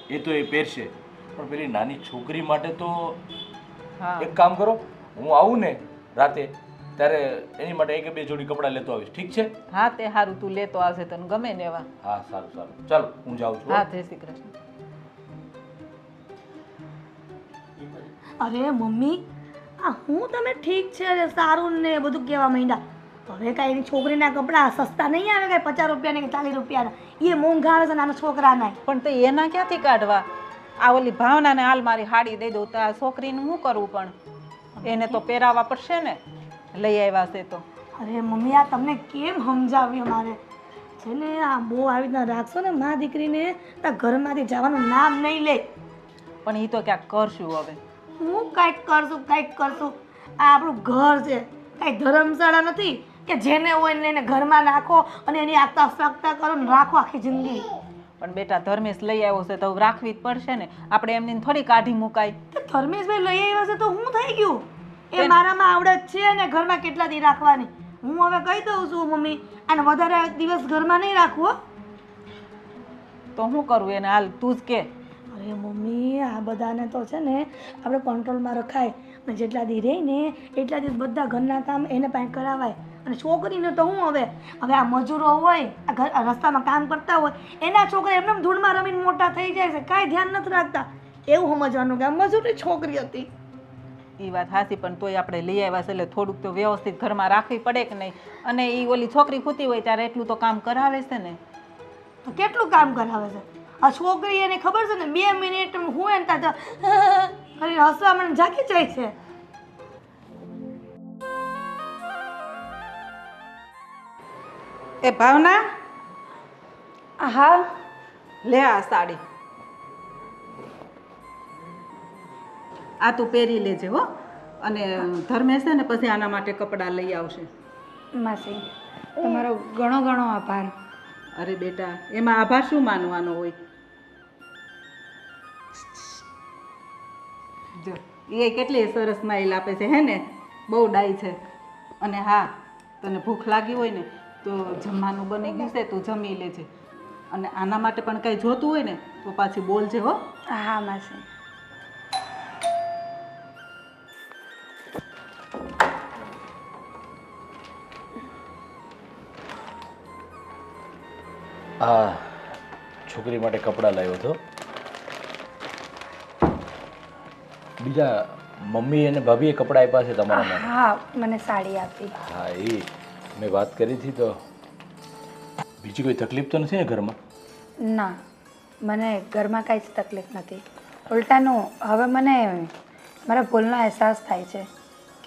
એ તો એ પહેરશે, પણ પેલી નાની છોકરી માટે તો હા એક કામ કરો, હું આવું ને રાતે ત્યારે એની માટે એક બે જોડી કપડાં લેતો આવીશ, ઠીક છે? હા તે સારું, તું લેતો આવશે તને ગમે ને એવા. હા સારું સારું, ચાલો હું જાઉં છું. હા જય શ્રી કૃષ્ણ. અરે મમ્મી, આ હું તમે ઠીક છે અરે સારું ને બધું કહેવા માંડ્યા. હવે કાંઈ એની છોકરીના કપડાં સસ્તા નહીં આવે, કાંઈ 50 રૂપિયા ને 40 રૂપિયાના, એ મોંઘા આવે છે નાના છોકરાના. પણ તો એના ક્યાંથી કાઢવા? આ ઓલી ભાવનાને હાલ મારી હાડી દઈ દઉં તો આ છોકરીને શું કરવું? પણ એને તો પહેરાવવા પડશે ને, લઈ આવ્યા છે તો. અરે મમ્મી, આ તમને કેમ સમજાવ્યું મારે? છે ને આ બહુ આવી રીતના રાખશો ને મા દીકરીને, તો ઘરમાંથી જવાનું નામ નહીં લે. પણ એ તો ક્યાંક કરશું હવે. હું કાંઈક કરશું, કાંઈક કરશું. આ આપણું ઘર છે, કાંઈ ધર્મશાળા નથી કે જેને હોય ને એને ઘરમાં નાખો અને એની આગતા ફાકતા કરો ને રાખો આખી જિંદગી. પણ બેટા ધર્મેશ લઈ આવ્યો છે તો રાખવી જ પડશે ને, આપણે એમની થોડી કાઢી મુકાય. તો ધર્મેશભાઈ લઈ આવ્યા છે તો હું થઈ ગયું? એ મારામાં આવડત છે ને ઘરમાં કેટલા દી રાખવાની. હું હવે કહી દઉં છું મમ્મી, અને વધારે દિવસ ઘરમાં નહીં રાખવું હો. તો શું કરવું એને? હાલ તું જ કે. અરે મમ્મી, આ બધાને તો છે ને આપણે કંટ્રોલમાં રખાય, અને જેટલા દી રહે ને એટલા દિવસ બધા ઘરના કામ એને પાસે કરાવાય. અને છોકરીને તો હું હવે આ મજૂરો હોય, આ રસ્તામાં કામ કરતા હોય, એના છોકરા એમને ધૂળમાં રમીને મોટા થઈ જાય છે, કાંઈ ધ્યાન નથી રાખતા. એવું સમજવાનું કે આ મજૂરી છોકરી હતી. એ વાત હાસી, પણ તોય આપણે લઈ આવ્યા છે એટલે થોડુંક તો વ્યવસ્થિત ઘરમાં રાખવી પડે કે નહીં? અને એ ઓલી છોકરી ખૂતી હોય ત્યારે એટલું તો કામ કરાવે છે ને. તો કેટલું કામ કરાવે છે આ છોકરી? એને ખબર છે ને 2 મિનિટ હું એને ત્યાં કરીને હસવા મને જાગી જાય છે. એ ભાવના, હા લે આ સાડી, આ તું પહેરી લેજે હો. અને ધર્મેશ છે ને પછી આના માટે કપડાં લઈ આવશે. માસી, તમારો ઘણો ઘણો આભાર. અરે બેટા, એમાં આભાર શું માનવાનો હોય? જો એ કેટલી સરસ સ્માઈલ આપે છે, હે ને? બહુ ડાઈ છે. અને હા, તને ભૂખ લાગી હોય ને તો જમવાનું બની ગયું છે, તું જમી લેજે. અને આના માટે પણ કંઈ જોતું હોય ને તો પાછી બોલજે હો. હા માસી. આ છોકરી માટે કપડાં લાવ્યો હતો. બીજા મમ્મી અને ભાભીએ કપડાં આપ્યા છે તમારા માટે? હા, મને સાડી આપી. હા, એ મેં વાત કરી હતી. તો બીજી કોઈ તકલીફ તો નથી ને ઘરમાં? ના, મને ઘરમાં કાંઈ જ તકલીફ નથી. ઉલટાનું હવે મને મારા ભૂલનો અહેસાસ થાય છે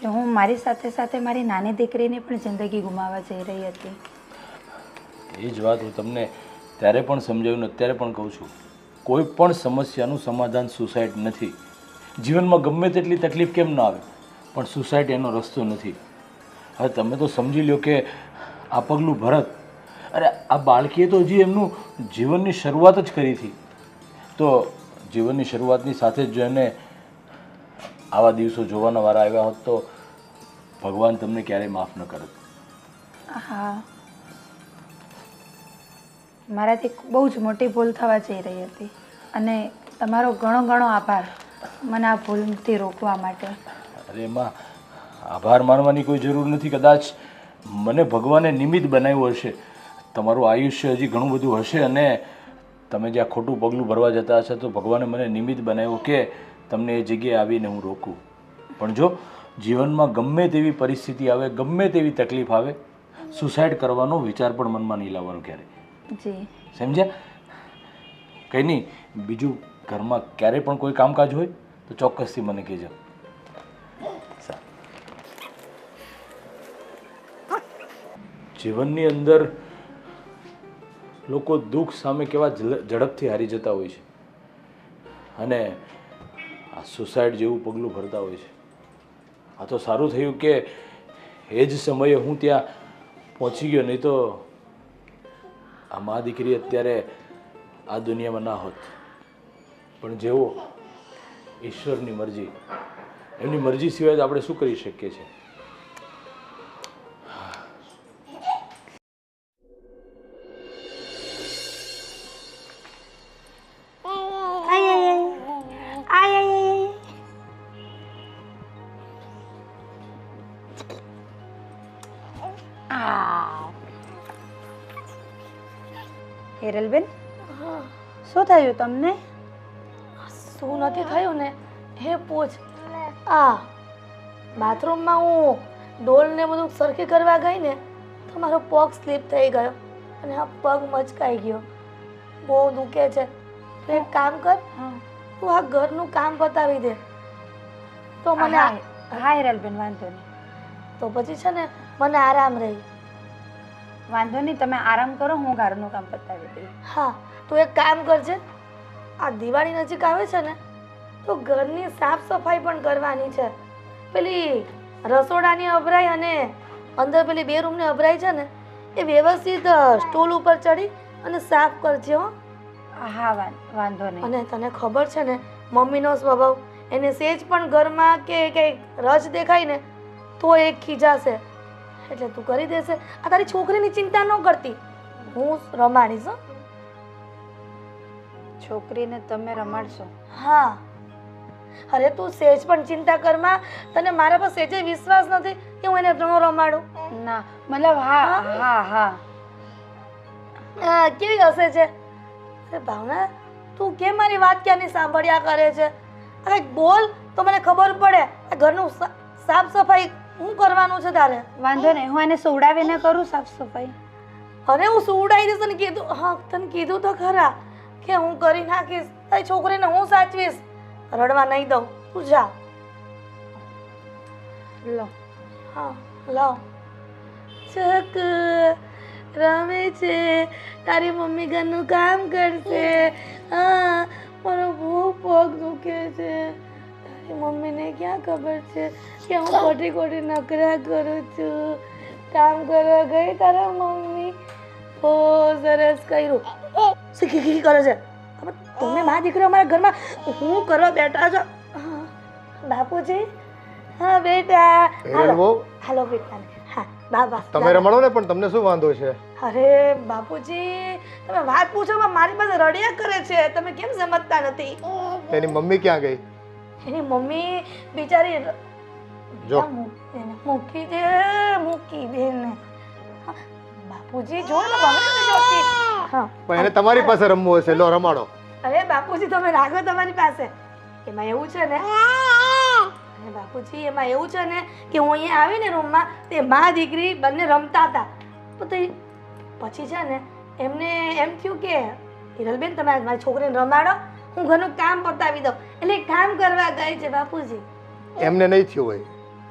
કે હું મારી સાથે સાથે મારી નાની દીકરીની પણ જિંદગી ગુમાવવા જઈ રહી હતી. એ જ વાત હું તમને ત્યારે પણ સમજાવ્યું ને અત્યારે પણ કહું છું, કોઈ પણ સમસ્યાનું સમાધાન સુસાઇડ નથી. જીવનમાં ગમે તેટલી તકલીફ કેમ ન આવે, પણ સુસાઇડ એનો રસ્તો નથી. હવે તમે તો સમજી લો કે આ પગલું ભરત, અરે આ બાળકીએ તો હજી એમનું જીવનની શરૂઆત જ કરી હતી. તો જીવનની શરૂઆતની સાથે જ જો એને આવા દિવસો જોવાના વારા આવ્યા હોત તો ભગવાન તમને ક્યારેય માફ ન કરત. હા, મારાથી બહુ જ મોટી ભૂલ થવા જઈ રહી હતી અને તમારો ઘણો ઘણો આભાર મને આ ભૂલથી રોકવા માટે. અરે એમાં આભાર માનવાની કોઈ જરૂર નથી. કદાચ મને ભગવાને નિમિત્ત બનાવ્યું હશે, તમારું આયુષ્ય હજી ઘણું બધું હશે અને તમે જ્યાં ખોટું પગલું ભરવા જતા હશો તો ભગવાને મને નિમિત્ત બનાવ્યો કે તમને એ જગ્યાએ આવીને હું રોકું. પણ જો જીવનમાં ગમે તેવી પરિસ્થિતિ આવે, ગમે તેવી તકલીફ આવે, સુસાઇડ કરવાનો વિચાર પણ મનમાં નહીં લાવવાનો ક્યારે. જી સમજ્યા? કંઈ નહીં, બીજું ઘરમાં ક્યારેય પણ કોઈ કામકાજ હોય તો ચોક્કસથી મને કહેજો. જીવનની અંદર લોકો દુઃખ સામે કેવા ઝડપથી હારી જતા હોય છે અને આ સુસાઇડ જેવું પગલું ભરતા હોય છે. આ તો સારું થયું કે એ જ સમયે હું ત્યાં પહોંચી ગયો, નહીં તો આ મા દીકરી અત્યારે આ દુનિયામાં ના હોત. પણ જેવો ઈશ્વરની મરજી, એમની મરજી સિવાય તો આપણે શું કરી શકીએ છીએ. હિરલબેન, શું થયું તમને? શું નથી થયું ને હે પૂછ. આ બાથરૂમમાં હું ડોલને બધું સરખી કરવા ગઈ ને તો મારો પગ સ્લીપ થઈ ગયો અને આ પગ મચકાઈ ગયો. બહુ દુખે છે. તો એક કામ કર, તું આ ઘરનું કામ પતાવી દે તો મને હા હિરલબેન, વાંધો નહીં. તો પછી છે ને મને આરામ રહી. વાંધો નહીં, તમે આરામ કરો, હું ઘરનું કામ પતાવી દઈશ. હા, તું એક કામ કરજે. આ દિવાળી નજીક આવે છે ને તો ઘરની સાફ સફાઈ પણ કરવાની છે. પેલી રસોડાની અભરાઈ અને અંદર પેલી બે રૂમની અભરાઈ છે ને એ વ્યવસ્થિત સ્ટૂલ ઉપર ચડી અને સાફ કરજે હો. હા વાંધો નહીં. અને તને ખબર છે ને મમ્મીનો સ્વભાવ, એને સેજ પણ ઘરમાં કે કંઈક રજ દેખાય ને તો એ ખીજાશે. એટલે તું કરી દેશે. આ તારી છોકરીની ચિંતા ન કરતી, હું રમાડીશ હો. છોકરીને તમે રમાડશો? હા. અરે તું સેજ પણ ચિંતા કરમાં. તને મારા પર સેજે વિશ્વાસ નથી કે હું એને ન રમાડું? ના, મતલબ હા હા હા. કેવી હશે છે? અરે ભાવના, તું કેમ મારી વાત ક્યાંની સાંભળ્યા કરે છે? અરે બોલ તો મને ખબર પડે. આ ઘરનું સાફ સફાઈ હું કરવાનું છે તારે. વાંધો નહીં, હું એને સુવડાવીને કરું સાફ સફાઈ. અરે હું સુવડાવી દઈશ. તને કીધું, હા તને કીધું તો ખરા કે હું કરી નાખીશ. તારી છોકરીને હું સાચવીશ. રડવા નહીં દઉં. તું જા. લો. હા લાવ. ચક રમે છે. તારી મમ્મી ઘરનું કામ કરશે. હા, મારો બહુ પગ દુખે છે. તારી મમ્મીને ક્યાં ખબર છે કે હું ખોટી ખોટી નકરા કરું છું. કામ કરવા ગઈ તારા મમ્મી, બહુ સરસ કર્યું. શીખી કરે છે. હવે તમે મા દીકરી અમારા ઘરમાં હું કરવા બેઠા છો? બાપુજી, હા બેટા. હાલો બેટા. હા બાબા, તમે રમાડો ને, પણ તમને શું વાંધો છે? અરે બાપુજી, તમે વાત પૂછો મારી પાસે રડ્યા કરે છે. તમે કેમ સમજતા નથી? એની મમ્મી ક્યાં ગઈ? એની મમ્મી બિચારી જો મૂકી દે ને. બાપુજી જો ને બગડે જોતી. હા પણ એને તમારી પાસે રમવું હશે. લો રમાડો. અરે બાપુજી તમે રાખો તમારી પાસે. એમાં એવું છે ને, અરે બાપુજી એમાં એવું છે ને કે હું અહીંયા આવીને રૂમમાં તે મા દીકરી બંને રમતા હતા. પછી છે ને એમને એમ થયું કે હિરલબેન તમે મારી છોકરીને રમાડો, હું ઘરનું કામ પતાવી દઉં. એટલે કામ કરવા ગઈ છે બાપુજી. એમને નહીં થયું હોય,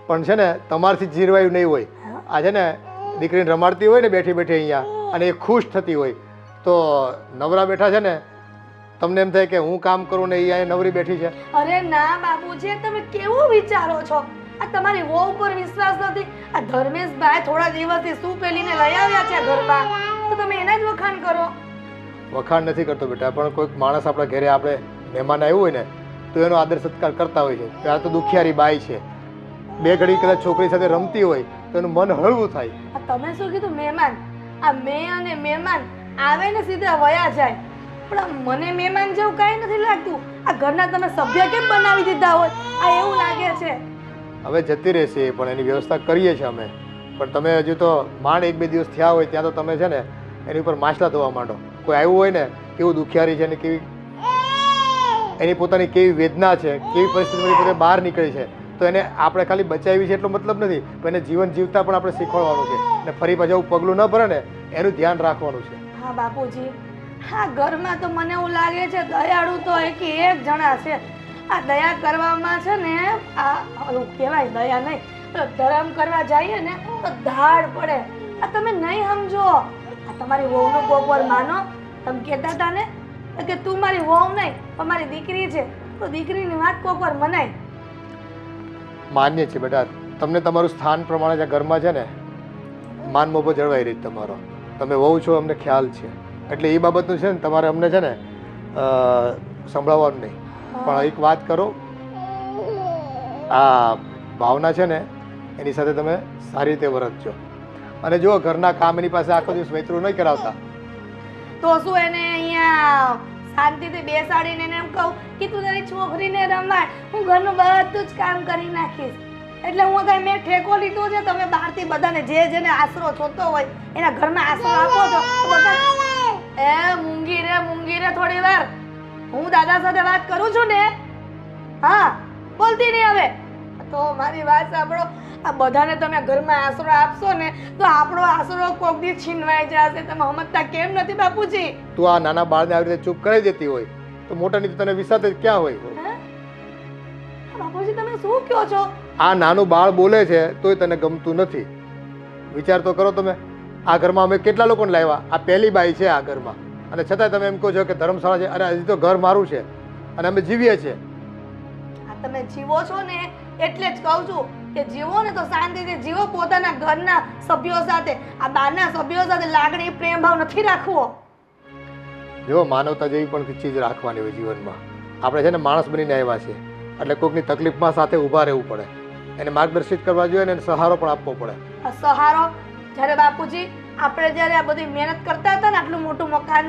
પણ છે ને તમારથી જીરવાયું નહીં હોય. આ છે ને દીકરીને રમાડતી હોય ને બેઠી બેઠી અહીંયા, અને એ ખુશ થતી હોય તો નવરા બેઠા છે ને તમને એમ થાય કે હું કામ કરું ને એ અહીંયા નવરી બેઠી છે. અરે ના બાપુજી, તમે કેવું વિચારો છો? આ તમારી વહુ ઉપર વિશ્વાસ નથી? આ ધર્મેશભાઈ થોડા દિવસથી શું પેલીને લઈ આવ્યા છે ઘરમાં, તો તમે એના જ વખાણ કરો. વખાણ નથી કરતો બેટા, પણ કોઈક માણસ આપણા ઘરે આપણે મહેમાન આવ્યું હોય ને તો એનો આદર સત્કાર કરતા હોય છે. આ તો દુખિયારી બાઈ છે, બે ઘડી કદાચ છોકરી સાથે રમતી હોય તો એનું મન હળવું થાય. આ તમે શું કીધું? મહેમાન? આ મેં અને મહેમાન આવે ને સીધા વયા જાય. પણ મને મહેમાન જેવું કાંઈ નથી લાગતું. આ ઘરના તમે સભ્ય કેમ બનાવી દીધા હોય આ એવું લાગે છે. હવે જતી રહેશે પણ એની વ્યવસ્થા કરીએ છીએ અમે. પણ તમે હજુ તો માંડ 1-2 દિવસ થયા હોય ત્યાં તો તમે છે ને એની ઉપર માછલા ધોવા માંડો. કોઈ આવ્યું હોય ને કેવું દુખિયારી છે અને કેવી એની પોતાની કેવી વેદના છે, કેવી પરિસ્થિતિમાંથી પોતે બહાર નીકળી છે. તો એને આપણે ખાલી બચાવી છે એટલો મતલબ નથી, પણ એને જીવન જીવતા પણ આપણે શીખવાડવાનું છે. અને ફરી પાછું આવું પગલું ન ભરે ને એનું ધ્યાન રાખવાનું છે. હા બાપુજી, હા ઘરમાં તો મને એવું લાગે છે દયાળુ તો એક જણા છે. આ દયા કરવામાં છે ને આ ઓલું કહેવાય દયા નહીં, તો ધર્મ કરવા જઈએ ને તો ધાડ પડે. આ તમે નહીં સમજો. આ તમારી વહુનું કોકવાર માનો. તમે કહેતા હતા ને કે તું મારી વહુ નહીં પણ મારી દીકરી છે, તો દીકરીની વાત કોકવાર મનાય. માન્ય છે બેટા, તમને તમારું સ્થાન પ્રમાણે જે ઘરમાં છે ને માન મોભો જળવાઈ રહી તમારો. તમે વહુ છો અમને ખ્યાલ છે, એટલે એ બાબતનું છે ને તમારે અમને છે ને સંભળાવવાનું નહીં. પણ એક વાત કરો, આ ભાવના છે ને એની સાથે તમે સારી રીતે વર્તજો. અને જો ઘરના કામ એની પાસે આખો દિવસ વૈતરું નહીં કરાવતા. તો શું એને અહીંયા શાંતિથી બેસાડીને એને એમ કહું કે તું તારી છોકરીને રમાડ, હું ઘરનું બધું જ કામ કરી નાખીશ. એટલે હું કઈ મેં ઠેકો લીધો છે, તમે બહારથી બધાને જે જેને આશરો જોતો હોય એના ઘરમાં આશરો આપો છો. બધા એ મૂંગી રે થોડી વાર. હું દાદા સાથે વાત કરું છું ને. હા, બોલતી નહીં હવે. તો મારી વાત સાંભળો, આ બધાને તમે ઘરમાં આશરો આપશો ને તો આપણો આશરો કોક દી છીનવાઈ જશે. તમે સમજતા કેમ નથી બાપુજી? તું આ નાના બાળને આવી રીતે ચૂપ કરી દેતી હોય તો મોટાની તને વિશ્વાસ જ ક્યાં હોય? બાપુજી તમે શું કહો છો? આ નાનું બાળ બોલે છે તોય તને ગમતું નથી. વિચાર તો કરો તમે. આ ઘરમાં અમે કેટલા લોકોને લાવ્યા, આ પહેલી બાઈ છે આ ઘરમાં, અને છતાંય તમે એમ કહો છો કે ધર્મશાળા છે. અરે હજી તો ઘર મારું છે અને અમે જીવીએ છીએ. આ તમે જીવો છો ને એટલે જ કહું છું કે જીવો ને તો શાંતિથી જીવો, પોતાના ઘરના સભ્યો સાથે. આ બહારના સભ્યો સાથે લાગણી પ્રેમ ભાવ નથી રાખવો. જો માનવતા જેવી પણ ચીજ રાખવાની હોય જીવનમાં. આપણે છે ને માણસ બનીને આવ્યા છે, એટલે કોઈકની તકલીફમાં સાથે ઊભા રહેવું પડે, એને માર્ગદર્શિત કરવા જોઈએ અને એને સહારો પણ આપવો પડે. આ સહારો જ્યારે બાપુજી આપણે જ્યારે આ બધી મહેનત કરતા હતા ને આટલું મોટું મકાન,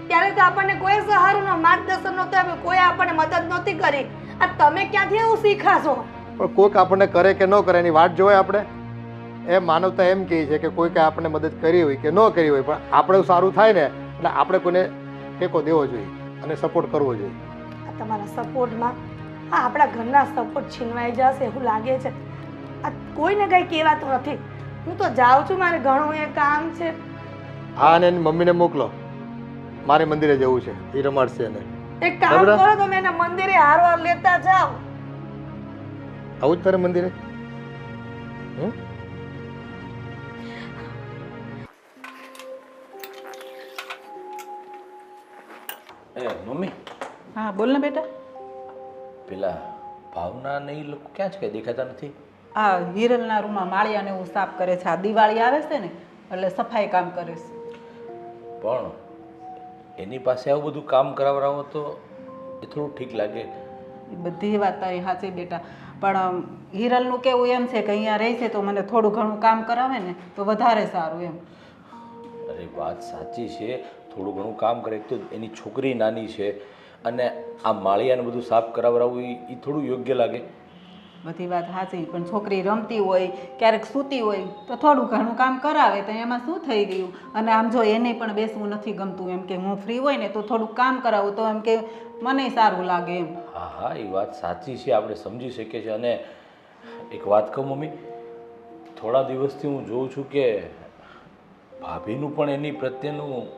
ત્યારે તો આપણને કોઈ સહારો માર્ગદર્શન નહોતું આપ્યું, કોઈ આપણને મદદ નહોતી કરી. આ તમે ક્યાંથી એવું શીખાશો? પણ કોઈક આપણને કરે કે ન કરે એની વાટ જોવાય આપણે. એ માનવતા એમ કહે છે કે કોઈકે આપણને મદદ કરી હોય કે ન કરી હોય, પણ આપણે સારું થાય ને એટલે આપણે કોઈને ટેકો દેવો જોઈએ અને સપોર્ટ કરવો જોઈએ. આ તમારા સપોર્ટમાં આ આપણા ઘરના સપોર્ટ છીનવાઈ જશે એવું લાગે છે. આ કોઈને કંઈ કહેવાતું નથી. હું તો જાઉં છું, મારે ઘણું એ કામ છે. હા, અને એની મમ્મીને મોકલો, મારે મંદિરે જવું છે, એ રમાડશે એને. એક કામ કરો, તમે એને મંદિરે હારવાર લેતા જાઓ. આવું જ તારે મંદિરે? એ મમ્મી. હા બોલ ને બેટા. પેલા ભાવના ને એ લોકો ક્યાં છે, કઈ દેખાતા નથી? આ હિરલના રૂમમાં માળિયાને એવું સાફ કરે છે. આ દિવાળી આવે છે ને એટલે સફાઈ કામ કરે છે. પણ એની પાસે આવું બધું કામ કરાવરાવો તો એ થોડું ઠીક લાગે. એ બધી વાત તારી સાચી બેટા, પણ હિરલનું કેવું એમ છે કે અહીંયા રહે છે તો મને થોડું ઘણું કામ કરાવે ને તો વધારે સારું એમ. અરે વાત સાચી છે, થોડું ઘણું કામ કરે. તો એની છોકરી નાની છે અને આ માળિયાને બધું સાફ કરાવરાવવું એ થોડું યોગ્ય લાગે. બધી વાત સાચી, પણ છોકરી રમતી હોય ક્યારેક સૂતી હોય તો થોડું ઘણું કામ કરાવે તો એમાં શું થઈ ગયું. અને આમ જો એને પણ બેસવું નથી ગમતું, એમ કે હું ફ્રી હોય ને તો થોડુંક કામ કરાવું તો એમ કે મને સારું લાગે એમ. હા હા, એ વાત સાચી છે, આપણે સમજી શકીએ છીએ. અને એક વાત કહું મમ્મી, થોડા દિવસથી હું જોઉં છું કે ભાભીનું પણ એની પ્રત્યેનું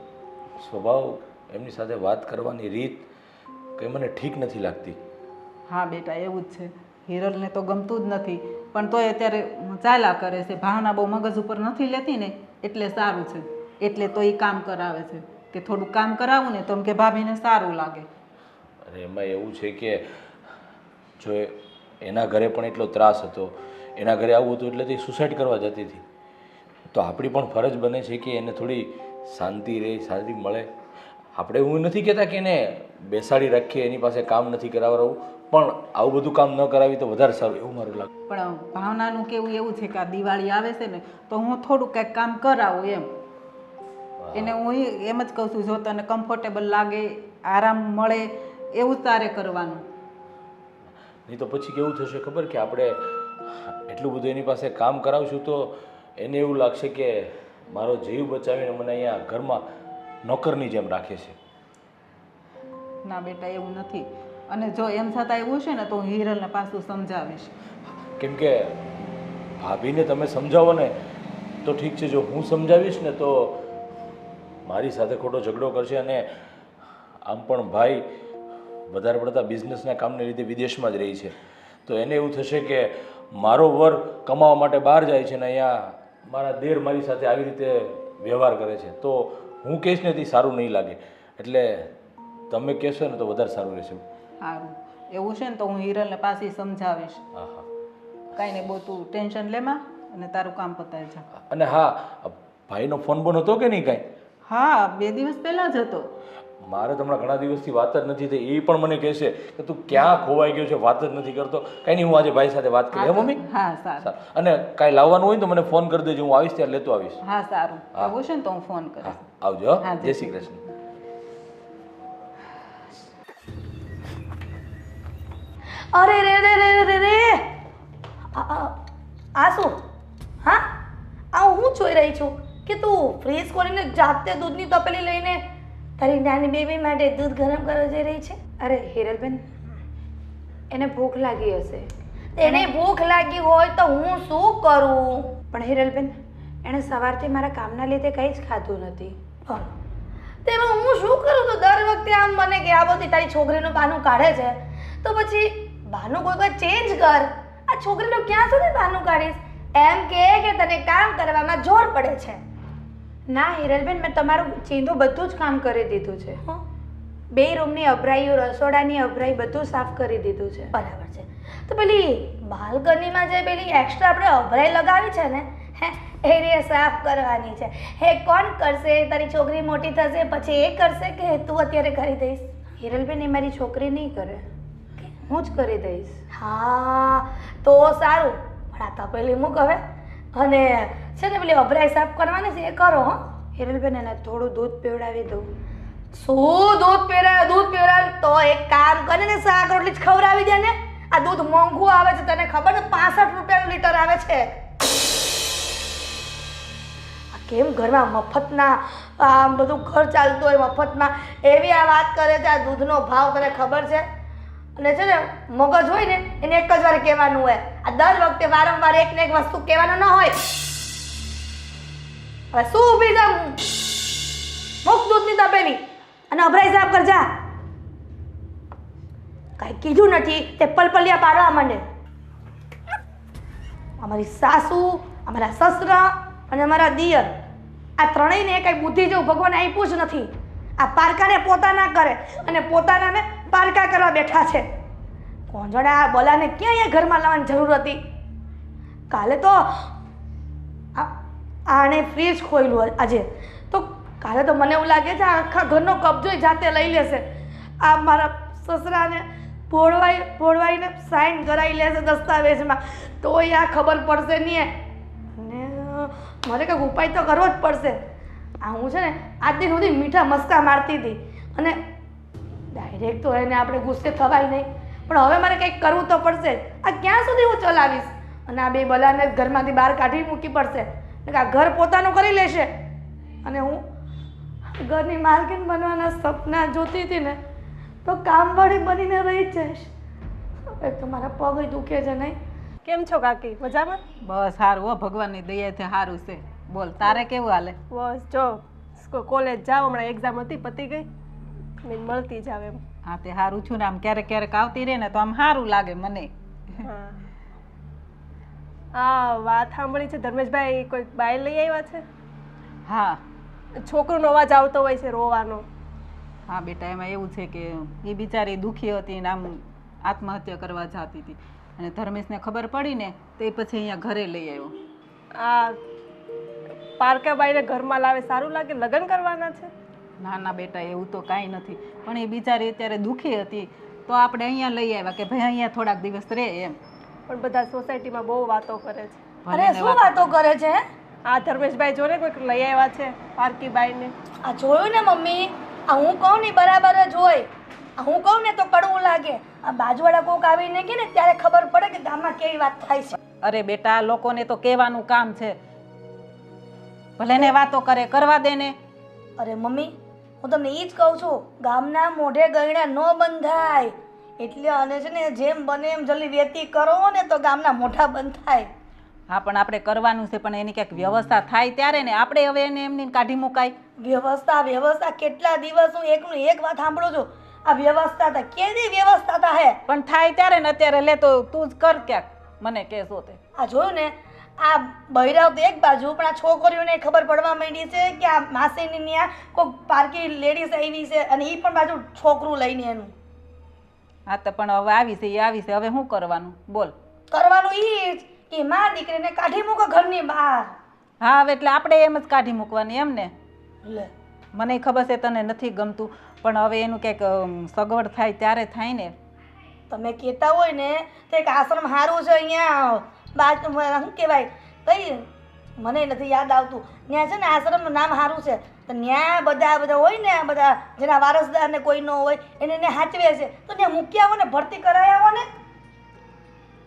સ્વભાવ, એમની સાથે વાત કરવાની રીત કંઈ મને ઠીક નથી લાગતી. હા બેટા એવું જ છે. હિરલને તો ગમતું જ નથી, પણ તોય અત્યારે ચાલ્યા કરે છે. ભાવના બહુ મગજ ઉપર નથી લેતી ને એટલે સારું છે. એટલે તો એ કામ કરાવે છે કે થોડુંક કામ કરાવું ને તો એમ કે ભાભીને સારું લાગે. અને એમાં એવું છે કે જો એના ઘરે પણ એટલો ત્રાસ હતો, એના ઘરે આવું હતું એટલે તે સુસાઇડ કરવા જતી હતી. તો આપણી પણ ફરજ બને છે કે એને થોડી શાંતિ રહે, શાંતિ મળે. આપણે એવું નથી કહેતા કે એને બેસાડી રાખીએ, એની પાસે કામ નથી કરાવડાવવું, પણ આવું બધું કામ ન કરાવી તો વધારે સારું, એવું મારું લાગે. પણ ભાવનાનું કેવું એવું છે કે આ દિવાળી આવે છે ને તો હું થોડુંક કંઈક કામ કરાવું એમ. એને હું એમ જ કહું છું, જો તને કમ્ફર્ટેબલ લાગે, આરામ મળે એવું તારે કરવાનું. નહીં તો પછી કેવું થશે ખબર, કે આપણે એટલું બધું એની પાસે કામ કરાવશું તો એને એવું લાગશે કે મારો જીવ બચાવીને મને અહીંયા ઘરમાં નોકરની જેમ રાખે છે. ના બેટા એવું નથી. અને જો એમ છતાં એવું છે ને તો હું હિરલને પાછું સમજાવીશ. કેમ કે ભાભીને તમે સમજાવો ને તો ઠીક છે, જો હું સમજાવીશ ને તો મારી સાથે ખોટો ઝઘડો કરશે. અને આમ પણ ભાઈ વધારે પડતા બિઝનેસના કામને લીધે વિદેશમાં જ રહી છે, તો એને એવું થશે કે મારો વર કમાવા માટે બહાર જાય છે ને અહીંયા મારા દેર મારી સાથે આવી રીતે વ્યવહાર કરે છે, તો હું કહીશ ને તે સારું નહીં લાગે. એટલે તમે કહેશો ને તો વધારે સારું રહેશે. સારું, એવું છે ને તો હું હિરલને પાછી સમજાવીશ. હા હા. કાંઈ નહીં, બહુ તું ટેન્શન લેમાં અને તારું કામ પતાવી જા. અને હા, ભાઈનો ફોન બોન હતો કે નહીં કાંઈ? હા, 2 દિવસ પહેલાં જ હતો. મારે તો હમણાં ઘણા દિવસથી વાત જ નથી થઈ. એ પણ મને કહેશે કે તું ક્યાં ખોવાઈ ગયો છે, વાત જ નથી કરતો. કાંઈ નહીં, હું આજે ભાઈ સાથે વાત કરી. હે મમ્મી? હા સારું. અને કાંઈ લાવવાનું હોય ને તો મને ફોન કરી દેજો, હું આવીશ ત્યારે લેતો આવીશ. હા સારું, એવું છે ને તો હું ફોન કરીશ. આવજો. હા, જય શ્રી કૃષ્ણ. અરે રે રે રે રે રે આ શું? હા, આ હું જોઈ રહી છું કે તું ફ્રીઝ કરીને જાતે દૂધની તપેલી લઈને તારી નાની બેબી માટે દૂધ ગરમ કરવા જઈ રહી છે. અરે હિરલબેન, એને ભૂખ લાગી હશે. એને ભૂખ લાગી હોય તો હું શું કરું? પણ હિરલબેન, એણે સવારથી મારા કામના લીધે કંઈ જ ખાધું નથી. તેમાં હું શું કરું? તો દર વખતે આમ મને કે આ બધી તારી છોકરીનું બહાનું કાઢે છે, તો પછી બહાનું કોઈ કોઈ ચેન્જ કર. આ છોકરીનું ક્યાં સુધી બહાનું કાઢીશ? એમ કે તને કામ કરવામાં જોર પડે છે. ના હિરલબેન, મેં તમારું ચીંધું બધું જ કામ કરી દીધું છે. 2 રૂમની અભરાઈઓ, રસોડાની અભરાઈ બધું સાફ કરી દીધું છે. બરાબર છે. તો પેલી બાલ્કનીમાં જે પેલી એક્સ્ટ્રા આપણે અભરાઈ લગાવી છે ને, હે એ સાફ કરવાની છે. હે કોણ કરશે? તારી છોકરી મોટી થશે પછી એ કરશે કે તું અત્યારે કરી દઈશ? હિરલબેન, એ મારી છોકરી નહીં કરે, હું જ કરી દઈશ. હા તો સારું, પણ આ તપેલી મૂક હવે. અને છે ને પેલી અભરાઈ સાફ કરવાની છે એ કરો. હો હિરલબેન, એને થોડું દૂધ પીવડાવી દઉં. શું દૂધ પીવડાવે? તો એક કામ કરે ને, શાક રોટલી જ ખવડાવી દે ને. આ દૂધ મોંઘું આવે છે, તને ખબર છે? 65 રૂપિયાનું લીટર આવે છે. આ કેમ ઘરમાં મફતના આમ બધું ઘર ચાલતું હોય મફતમાં એવી આ વાત કરે છે? આ દૂધનો ભાવ તને ખબર છે? અને છે ને મગજ હોય ને એને એક જ વાર કહેવાનું હોય. આ દર વખતે વારંવાર એક ને એક વસ્તુ કહેવાનું ન હોય. હવે શું ઊભી છે? મૂક દૂધની તપેલી અને અભરાઈ સાફ કર જા. કાંઈ કીધું નથી તે પલપલિયા પાડવા માંડે. અમારી સાસુ, અમારા સસરા અને અમારા દિયર, આ ત્રણેયને કાંઈ બુદ્ધિ જેવું ભગવાન આપ્યું જ નથી. આ પારકાને પોતાના કરે અને પોતાનાને પારકા કરવા બેઠા છે. કોણ જાણે આ બલાને ક્યાં અહીંયા ઘરમાં લાવવાની જરૂર હતી? કાલે તો આણે ફ્રીજ ખોલ્યું આજે, તો કાલે તો મને એવું લાગે છે આખા ઘરનો કબજો જાતે લઈ લેશે. આ મારા સસરાને ભોળવાઈને સાઈન કરાવી લેશે દસ્તાવેજમાં, તોય આ ખબર પડશે નહીં. અને મારે કંઈક ઉપાય તો કરવો જ પડશે. આ હું છે ને આજ દિન સુધી મીઠા મસ્કા મારતી હતી અને ડાયરેક્ટ તો એને આપણે ગુસ્સે થવાય નહીં, પણ હવે મારે કંઈક કરવું તો પડશે. આ ક્યાં સુધી હું ચલાવીશ? અને આ 2 બલાને ઘરમાંથી બહાર કાઢી મૂકી પડશે. આ ઘર પોતાનું કરી લેશે અને હું ઘરની માલકીન બનવાના સપના જોતી હતી ને, તો કામવાળી બનીને રહી જઈશ. હવે તો મારા પગ દુખે છે. નહીં કેમ છો કાકી? મજામાં? બસ સારું હો, ભગવાનની દયાથી સારું છે. બોલ, તારે કેવું હાલે? બસ જો કોલેજ જાવ, હમણાં એક્ઝામ હતી, પતી ગઈ, મેં મળતી જાવ એમ. હા તે સારું છું ને, આમ ક્યારેક ક્યારેક આવતી રહે ને તો આમ સારું લાગે મને. હા, વાત સાંભળી છે ધર્મેશભાઈ કોઈ બાઈ લઈ આવ્યા છે? હા છોકરોનો અવાજ આવતો હોય છે રોવાનો. હા બેટા, એમાં એવું છે કે એ બિચારી દુઃખી હતી ને આમ આત્મહત્યા કરવા જતી હતી, અને ધર્મેશને ખબર પડી ને તો એ પછી અહીંયા ઘરે લઈ આવ્યો. આ પારકાબાઈને ઘરમાં લાવે સારું લાગે? લગ્ન કરવાના છે? ના ના બેટા, એવું તો કાંઈ નથી, પણ એ બિચારી અત્યારે દુઃખી હતી તો આપણે અહીંયા લઈ આવ્યા કે ભાઈ અહીંયા થોડાક દિવસ રહે એમ. પણ બધા સોસાયટીમાં બહુ વાતો કરે છે. અરે શું વાતો કરે છે? આ ધર્મેશભાઈ જોને કોઈક લઈ આવ્યા છે પારકીબાઈને. આ જોયું ને મમ્મી, આ હું કહું ને બરાબર જ હોય. આ હું કહું ને તો કડવું લાગે. આ બાજુવાળા કોક આવીને કે ને ત્યારે ખબર પડે કે ગામમાં કેવી વાત થાય છે. અરે બેટા, લોકોને તો કહેવાનું કામ છે, ભલે ને વાતો કરે, કરવા દે ને. અરે મમ્મી, હું તમને એ જ કહું છું, ગામના મોઢે ગયણા ન બંધાય. એટલે અને છે ને જેમ બને એમ જલ્દી વેતી કરો ને તો ગામના મોઢા બંધ થાય. હા પણ આપણે કરવાનું છે, પણ એની ક્યાંક વ્યવસ્થા થાય ત્યારે ને આપણે હવે એને એમની કાઢી મુકાય. વ્યવસ્થા કેટલા દિવસ હું એકનું એક વાત સાંભળું છું. આ વ્યવસ્થા થાય કેદી વ્યવસ્થા થાય? પણ થાય ત્યારે ને અત્યારે લે તો તું જ કર ક્યાંક, મને કહેશો તે. આ જોયું ને, આ બૈરાવ તો એક બાજુ, પણ આ છોકરીઓને ખબર પડવા માંડી છે કે આ માસીની ત્યાં કોઈ પારકી લેડીઝ આવી છે અને એ પણ બાજુ છોકરું લઈને એનું. હા તો પણ હવે આવી છે, હવે શું કરવાનું બોલ? કરવાનું ઈ જ કે માં દીકરીને કાઢી મૂકો ઘરની બહાર. હા હવે એટલે આપણે એમ જ કાઢી મૂકવાની એમ ને? લે મને ખબર છે તને નથી ગમતું, પણ હવે એનું કંઈક સગવડ થાય ત્યારે થાય ને. તમે કહેતા હોય ને તો એક આશ્રમ સારું છે અહીંયા બાજુ, શું કહેવાય કઈ મને નથી યાદ આવતું, ત્યાં છે ને આશ્રમનું નામ સારું છે. તો ત્યાં બધા હોય ને, આ બધા જેના વારસદાર ને કોઈ ન હોય એને સાચવે છે, તો ત્યાં મૂકી આવો ને, ભરતી કરાવી આવો ને.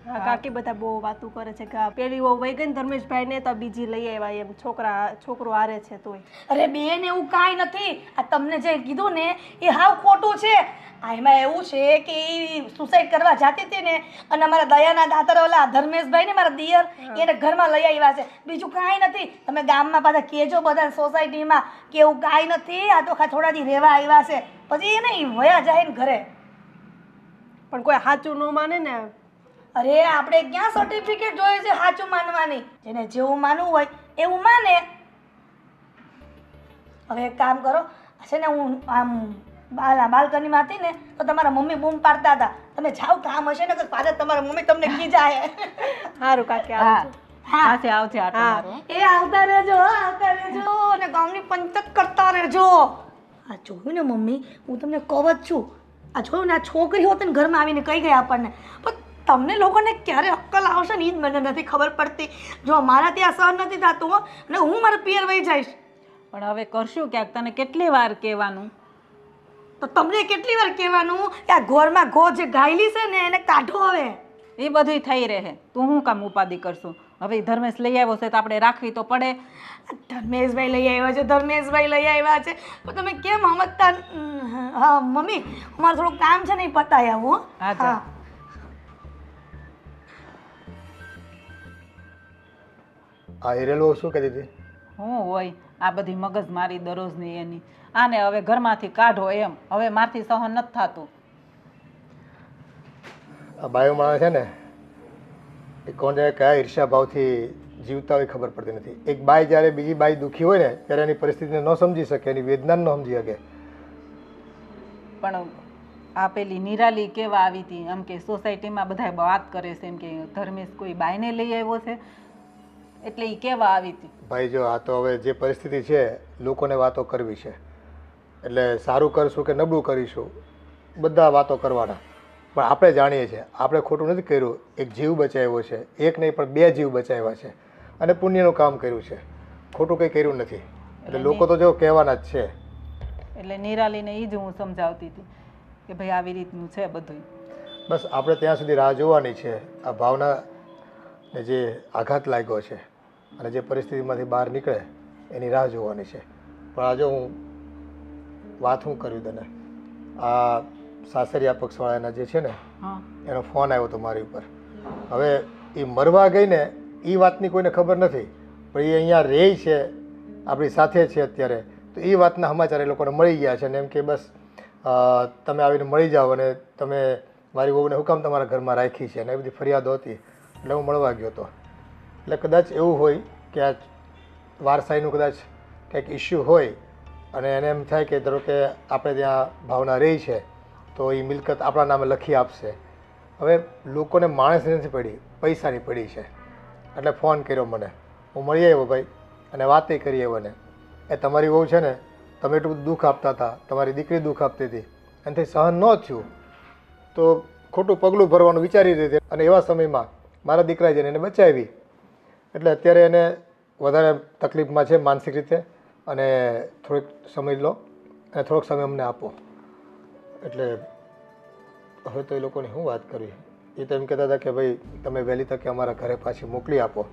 હા કાકી બધા બહુ વાતું કરે છે કે પેલી વહુ વહી ગઈ ને ધર્મેશભાઈ ને તો બીજી લઈ આવ્યા એમ, છોકરો હારે છે તોય. અરે બેન એવું કાંઈ નથી. આ તમને જે કીધું ને એ હાવ ખોટું છે. આ એમાં એવું છે કે એ સુસાઇડ કરવા જતી હતી ને, અને અમારા દયાના દાતર ઓલા ધર્મેશભાઈ ને મારા દિયર એને ઘરમાં લઈ આવ્યા છે, બીજું કાંઈ નથી. તમે ગામમાં પાછા કહેજો બધા સોસાયટીમાં કે એવું કાંઈ નથી, આ તો થોડા દી રહેવા આવ્યા છે, પછી એ નહીં વયા જાય ને ઘરે. પણ કોઈ સાચું ન માને ને. અરે આપણે ક્યાં સર્ટિફિકેટ જોઈએ છે સાચું માનવાની? જેને જેવું માનવું હોય એવું માને. હવે એક કામ કરો, છે ને હું આમ બાલ્કનીમાં હતી ને તો તમારા મમ્મી બૂમ પાડતા હતા, તમે જાઓ કામ હશે ને તો પાછા તમારા મમ્મી તમને ખીજાય. સારું કાકી હા આવજો. આવશે આટો મારો. એ આવતા રહેજો અને ગામની પંચક કરતા રહેજો. આ જોયું ને મમ્મી, હું તમને કહું જ છું, આ જોયું ને આ છોકરી હોત ને ઘરમાં આવીને કહી ગઈ આપણને, પણ તમને લોકોને ક્યારે અક્કલ આવશે ને એ જ મને નથી ખબર પડતી. જો મારા ત્યાં સહન નથી થતું અને હું મારા પિયર વહી જઈશ. પણ હવે કરશું ક્યાંક, તને કેટલી વાર કહેવાનું? તો તમને કેટલી વાર કહેવાનું કે આ ઘરમાં ગો જે ગાયલી છે ને એને કાઢો. હવે એ બધું થઈ રહે, તું શું કામ ઉપાધિ કરશું? હવે ધર્મેશ લઈ આવ્યો છે તો આપણે રાખવી તો પડે. ધર્મેશભાઈ લઈ આવ્યા છે, ધર્મેશભાઈ લઈ આવ્યા છે, પણ તમે કેમ સમજતા? હા મમ્મી, અમારે થોડું કામ છે ને એ પતાવી આવું. હા ચાલ. આ હિરેલો શું કહેતી હતી? હું હોય આ બધી મગજ મારી દરરોજની એની, આને હવે ઘરમાંથી કાઢો એમ, હવે મારથી સહન નથી થતું. આ બાયો માણસ છે ને એ કોને કયા ઈર્ષ્યા ભાવથી જીવતા હોય ખબર પડતી નથી. એક બાઈ જ્યારે બીજી બાઈ દુઃખી હોય ને ત્યારે એની પરિસ્થિતિને ન સમજી શકે, એની વેદનાને ન સમજી શકે. પણ આ પેલી નિરાલી કેવા આવી હતી, એમ કે સોસાયટીમાં બધા વાત કરે છે એમ કે ધર્મેશ કોઈ બાઈને લઈ આવ્યો છે, એટલે એ કેવા આવી હતી. ભાઈ જો આ તો હવે જે પરિસ્થિતિ છે લોકોને વાતો કરવી છે, એટલે સારું કરશું કે નબળું કરીશું બધા વાતો કરવાના, પણ આપણે જાણીએ છીએ આપણે ખોટું નથી કર્યું. એક જીવ બચાવ્યો છે, એક નહીં પણ 2 જીવ બચાવ્યા છે અને પુણ્યનું કામ કર્યું છે, ખોટું કંઈ કર્યું નથી. એટલે લોકો તો જો કહેવાના જ છે. એટલે નિરાલીને એ જ હું સમજાવતી હતી કે ભાઈ આવી રીતનું છે બધું. બસ આપણે ત્યાં સુધી રાહ જોવાની છે. આ ભાવનાને જે આઘાત લાગ્યો છે અને જે પરિસ્થિતિમાંથી બહાર નીકળે એની રાહ જોવાની છે. પણ આ જો હું વાત શું કર્યું તને, આ સાસરિયા પક્ષવાળાના જે છે ને એનો ફોન આવ્યો હતો મારી ઉપર. હવે એ મરવા ગઈ ને એ વાતની કોઈને ખબર નથી, પણ એ અહીંયા રહે છે, આપણી સાથે છે અત્યારે, તો એ વાતના સમાચાર એ લોકોને મળી ગયા છે ને એમ કે બસ તમે આવીને મળી જાઓ અને તમે મારી વહુને હુકામ તમારા ઘરમાં રાખી છે અને એ બધી ફરિયાદો હતી, એટલે હું મળવા ગયો હતો. એટલે કદાચ એવું હોય કે આ વારસાઈનું કદાચ કંઈક ઇસ્યુ હોય અને એને એમ થાય કે ધારો કે આપણે ત્યાં ભાવના રહી છે તો એ મિલકત આપણા નામે લખી આપશે. હવે લોકોને માણસની નથી પડી, પૈસાની પડી છે. એટલે ફોન કર્યો મને, હું મળી આવ્યો ભાઈ અને વાતે કરી આવ્યો ને એ તમારી વહુ છે ને તમે એટલું બધું દુઃખ આપતા હતા, તમારી દીકરી દુઃખ આપતી હતી, એનાથી સહન ન થયું તો ખોટું પગલું ભરવાનું વિચારી રહી હતી અને એવા સમયમાં મારા દીકરાએ જઈને એને બચાવી. એટલે અત્યારે એને વધારે તકલીફમાં છે માનસિક રીતે અને થોડોક સમય લો અને થોડોક સમય અમને આપો. એટલે હવે તો એ લોકોની શું વાત કરવી, એ તો એમ કહેતા હતા કે ભાઈ તમે વહેલી તકે અમારા ઘરે પાછી મોકલી આપો.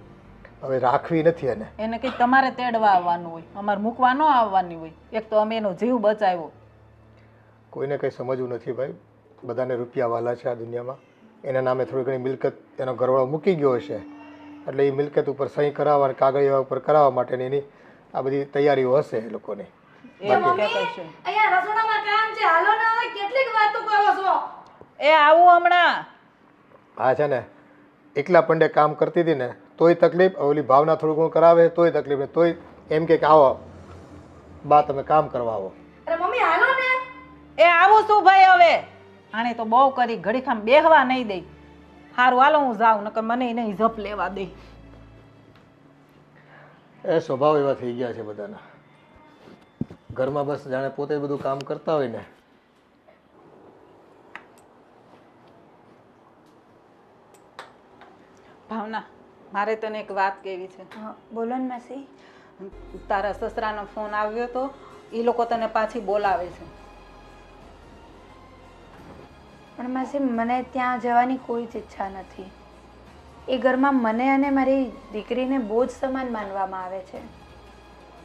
હવે રાખવી નથી એને. એને કંઈક તમારે તેડવા આવવાનું હોય, અમારે મૂકવા ન આવવાની હોય. એક તો અમે એનો જીવ બચાવ્યો. કોઈને કંઈ સમજવું નથી ભાઈ. બધાને રૂપિયા વાલા છે આ દુનિયામાં. એના નામે થોડી ઘણી મિલકત એનો ઘરવાળો મૂકી ગયો હશે, એટલે એ મિલકત ઉપર સહી કરાવવા અને કાગળિયા ઉપર કરાવવા માટેની એની આ બધી તૈયારીઓ હશે એ લોકોની. અહીંયા રસોડામાં કામ છે, હાલો ને હવે કેટલીક વાતો કરો છો. એ આવું હમણાં. હા છે ને, એકલા પંડે કામ કરતી હતી ને તોય તકલીફ, ઓલી ભાવના થોડું ઘણું કરાવે તોય તકલીફ ને તોય એમ કે આવો બા તમે કામ કરવા આવો. અરે મમ્મી હાલો ને. એ આવું શું ભાઈ હવે? આણે તો બહુ કરી, ઘડીખામ બેહવા નહીં દે. સારું હાલો હું જાઉં, નકર મને નહીં જપ લેવા દે. એ સ્વભાવ એવા થઈ ગયા છે બધાના. ઘરમાં બસ જાણે પોતે બધું કામ કરતા હોય ને. ભાવના, મારે તને એક વાત કહેવી છે. બોલો ને માસી. તારા સસરાનો ફોન આવ્યો તો એ લોકો તને પાછી બોલાવે છે. પણ માસી મને ત્યાં જવાની કોઈ જ ઈચ્છા નથી. એ ઘરમાં મને અને મારી દીકરીને બોજ સમાન માનવામાં આવે છે.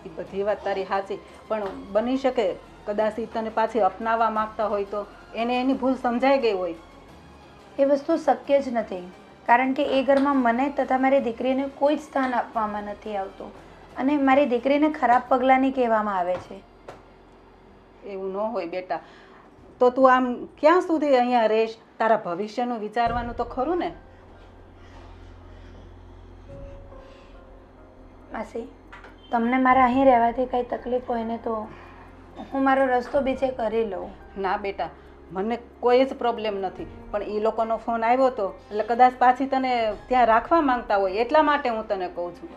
એ બધી વાત તારી સાચી, પણ બની શકે કદાચ ઈ તને પાછી અપનાવવા માંગતા હોય તો એને એની ભૂલ સમજાઈ ગઈ હોય. એ વસ્તુ શક્ય જ નથી, કારણ કે એ ઘરમાં મને તથા મારી દીકરીને કોઈ જ સ્થાન આપવામાં નથી આવતું અને મારી દીકરીને ખરાબ પગલાંની કહેવામાં આવે છે. એવું ન હોય બેટા. તો તું આમ ક્યાં સુધી અહીંયા રહીશ? તારા ભવિષ્યનું વિચારવાનું તો ખરું ને. માસી, તમને મારા અહીં રહેવાથી કંઈ તકલીફ હોય ને તો હું મારો રસ્તો બીજે કરી લઉં. ના બેટા, મને કોઈ જ પ્રોબ્લેમ નથી, પણ એ લોકોનો ફોન આવ્યો હતો એટલે કદાચ પાછી તને ત્યાં રાખવા માંગતા હોય એટલા માટે હું તને કહું છું.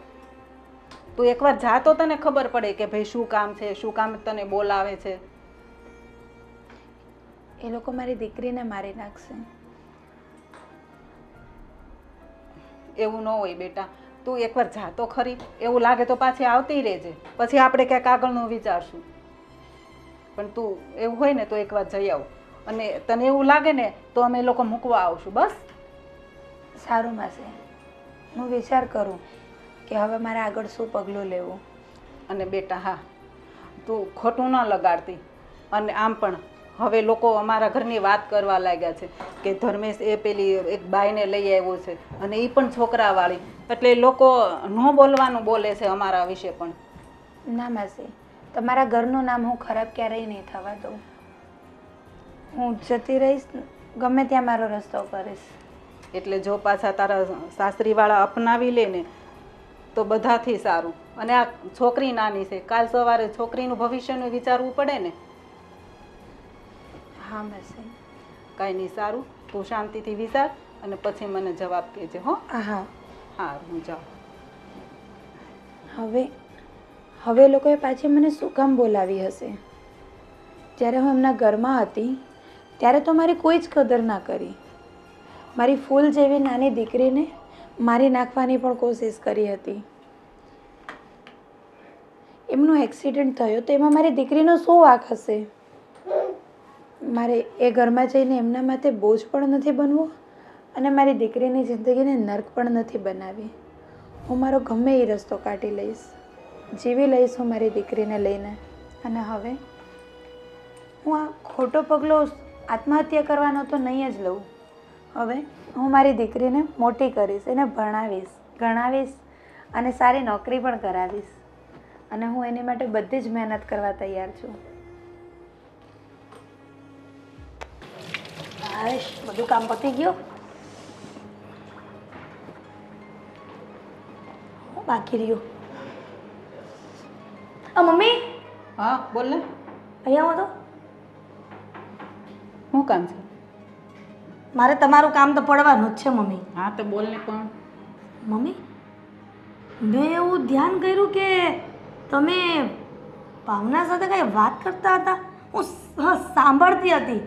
તું એકવાર જા તો તને ખબર પડે કે ભાઈ શું કામ છે, શું કામ તને બોલાવે છે. એ લોકો મારી દીકરીને મારી નાખશે. એવું ન હોય બેટા, તું એકવાર જા તો ખરી. એવું લાગે તો પાછી આવતી રહેજે, પછી આપણે ક્યાંક આગળનું વિચારશું. પણ તું એવું હોય ને તો એકવાર જઈ આવ, અને તને એવું લાગે ને તો અમે લોકો મૂકવા આવશું. બસ સારું માસી, હું વિચાર કરું કે હવે મારે આગળ શું પગલું લેવું. અને બેટા હા, તું ખોટું ન લગાડતી. અને આમ પણ હવે લોકો અમારા ઘરની વાત કરવા લાગ્યા છે કે ધર્મેશ એ પેલી એક બાઈને લઈ આવ્યો છે અને એ પણ છોકરાવાળી, એટલે લોકો ન બોલવાનું બોલે છે અમારા વિશે પણ. ના માસી, તમારા ઘરનું નામ હું ખરાબ ક્યારેય નહીં થવા દઉં. હું જતી રહીશ, ગમે ત્યાં મારો રસ્તો કરીશ. એટલે જો પાછા તારા સાસરીવાળા અપનાવી લે ને તો બધાથી સારું. અને આ છોકરી નાની છે, કાલ સવારે છોકરીનું ભવિષ્યનું વિચારવું પડે ને. હા માસી. કાંઈ નહીં, સારું. તું શાંતિથી વિચાર અને પછી મને જવાબ કહેજે. હો હા હા, હું જાઉં. હવે લોકોએ પાછી મને શું કામ બોલાવી હશે? જ્યારે હું એમના ઘરમાં હતી ત્યારે તો મારી કોઈ જ કદર ના કરી. મારી ફૂલ જેવી નાની દીકરીને મારી નાખવાની પણ કોશિશ કરી હતી. એમનો એક્સિડન્ટ થયો તો એમાં મારી દીકરીનો શું વાંક હશે? મારે એ ઘરમાં જઈને એમના માટે બોજ પણ નથી બનવું અને મારી દીકરીની જિંદગીને નર્ક પણ નથી બનાવી. હું મારો ગમે એ રસ્તો કાઢી લઈશ, જીવી લઈશ હું મારી દીકરીને લઈને. અને હવે હું આ ખોટો પગલો આત્મહત્યા કરવાનો તો નહીં જ લઉં. હવે હું મારી દીકરીને મોટી કરીશ, એને ભણાવીશ, ગણાવીશ અને સારી નોકરી પણ કરાવીશ. અને હું એની માટે બધી જ મહેનત કરવા તૈયાર છું. હાશ, બધું કામ પતી ગયું. બાકી રહ્યું. મમ્મી હા બોલ ને. અહીંયા આવો તો. શું કામ છે? મારે તમારું કામ તો પડવાનું જ છે મમ્મી. હા તો બોલ ને. પણ મમ્મી, મેં એવું ધ્યાન કર્યું કે તમે ભાવના સાથે કંઈ વાત કરતા હતા. હું સાંભળતી હતી,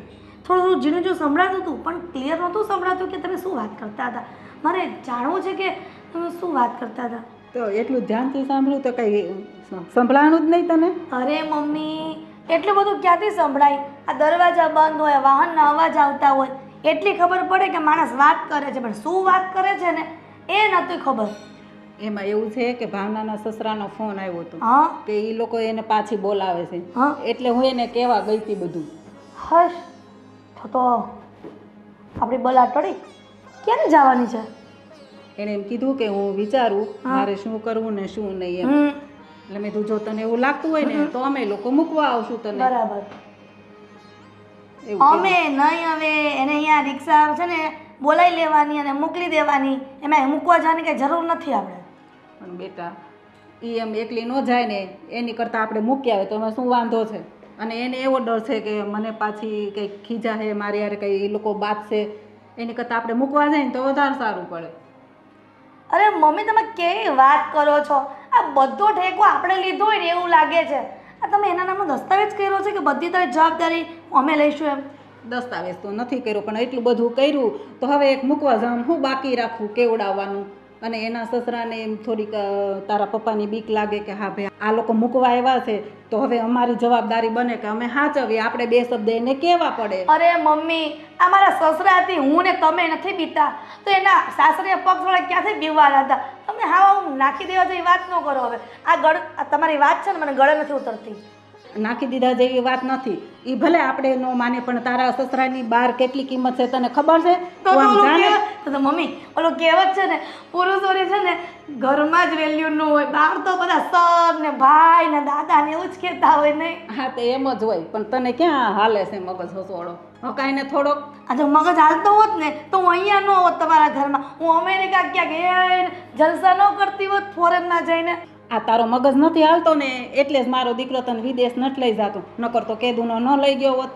થોડું ઝીણું જો સંભળાતું હતું પણ ક્લિયર નહોતું સંભળાતું કે તમે શું વાત કરતા હતા. મારે જાણવું છે કે તમે શું વાત કરતા હતા. તો એટલું ધ્યાનથી સાંભળ્યું તો કંઈ સંભળાણું જ નહીં તને? અરે મમ્મી, એટલું બધું ક્યાંથી સંભળાય? આ દરવાજા બંધ હોય, વાહનના અવાજ આવતા હોય, એટલી ખબર પડે કે માણસ વાત કરે છે, પણ શું વાત કરે છે ને એ નહોતી ખબર. એમાં એવું છે કે ભાવનાના સસરાનો ફોન આવ્યો હતો હા કે એ લોકો એને પાછી બોલાવે છે હા એટલે હું એને કહેવા ગઈ હતી બધું. હશ તો આપણી બલા ટળી ક્યારે જવાની છે? એણે એમ કીધું કે હું વિચારું મારે શું કરવું ને શું નહીં એમ. એટલે મેં કીધું જો તને એવું લાગતું હોય ને તો અમે લોકો મૂકવા આવશું તને. બરાબર. એવું અમે નહીં હવે એને અહીંયા રિક્ષા છે ને બોલાવી લેવાની અને મોકલી દેવાની, એમાં મૂકવા જવાની કંઈ જરૂર નથી આપણે. પણ બેટા એ એમ એકલી ન જાય ને એની કરતાં આપણે મૂકી આવે તો એમાં શું વાંધો છે? અને એને એવો ડર છે કે મને પાછી કંઈક ખીજા છે મારી યારે કંઈ એ લોકો બાતશે, એની કરતાં આપણે મૂકવા જાય ને તો વધારે સારું પડે. અરે મમ્મી તમે કેવી વાત કરો છો? આ બધો ઠેકો આપણે લીધો હોય ને એવું લાગે છે. આ તમે એના નામનો દસ્તાવેજ કર્યો છે કે બધી તારી જવાબદારી અમે લઈશું એમ? દસ્તાવેજ તો નથી કર્યો પણ એટલું બધું કર્યું તો હવે એક મૂકવા જવાનું હું બાકી રાખવું કેવડાવવાનું. અને એના સસરાને એમ થોડીક તારા પપ્પાની બીક લાગે કે હા ભાઈ આ લોકો મૂકવા આવ્યા છે તો હવે અમારી જવાબદારી બને કે અમે સાચવીએ, આપણે બે શબ્દ એને કહેવા પડે. અરે મમ્મી આ મારા સસરાથી હું ને તમે નથી બીતા તો એના સાસરે પગ થોડા ક્યાંથી બીવાના હતા? તમે હા હું નાખી દેવા જેવી વાત ન કરો. હવે આ તમારી વાત છે ને મને ગળે નથી ઉતરતી. નાખી દીધા જેવી વાત નથી. એ ભલે આપણે ન માને પણ તારા સસરાની બહાર કેટલી કિંમત છે તને ખબર છે? તું આમ જાણે તો મમ્મી ઓલો કહેવત છે ને પુરુષોની છે ને ઘરમાં જ વેલ્યુ ન હોય, બહાર તો બધા સર ને ભાઈ ને દાદા ને એવું જ કહેતા હોય નહીં? હા તો એમ જ હોય પણ તને ક્યાં હાલે છે મગજ હસોડો? હકાઈને થોડોક આ જો મગજ હાલતો હોત ને તો હું અહીંયા ન હોત તમારા ઘરમાં. હું અમેરિકા ક્યાંક જલસા ન કરતી હોત ફોરેનમાં જઈને. આ તારો મગજ નથી હાલતો ને એટલે જ મારો દીકરો તને વિદેશ નથી લઈ જતો, નકર તો કેદુનો ન લઈ ગયો હોત.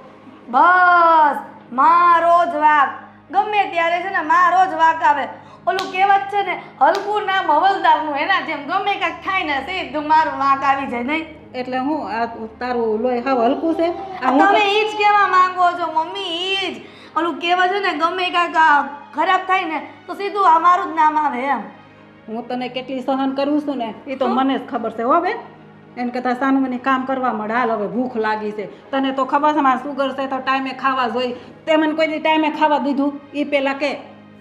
બસ મારો જ વાક ગમે ત્યારે છે ને મારો જ વાક આવે. ઓલું કહેવત છે ને હલકું નામ હવલદારનું, એના જેમ ગમે કાંઈક થાય ને સીધું મારું વાક આવી જાય નહીં? એટલે હું આ તારું લોહી હાવ હલકું છે? આ હું તમે ઈ જ કહેવા માંગો છો મમ્મી? ઈ જ ઓલું કહેવત છે ને ગમે કાંઈક ખરાબ થાય ને તો સીધું આ મારું જ નામ આવે એમ. હું તને કેટલી સહન કરું છું ને એ તો મને જ ખબર છે હો બેન. એને કરતાં સાનું મને કામ કરવા મળે. હાલ હવે ભૂખ લાગી છે, તને તો ખબર છે મારે સુગર છે તો ટાઈમે ખાવા જોઈએ. તે મને કોઈ દી ટાઈમે ખાવા દીધું? એ પહેલાં કે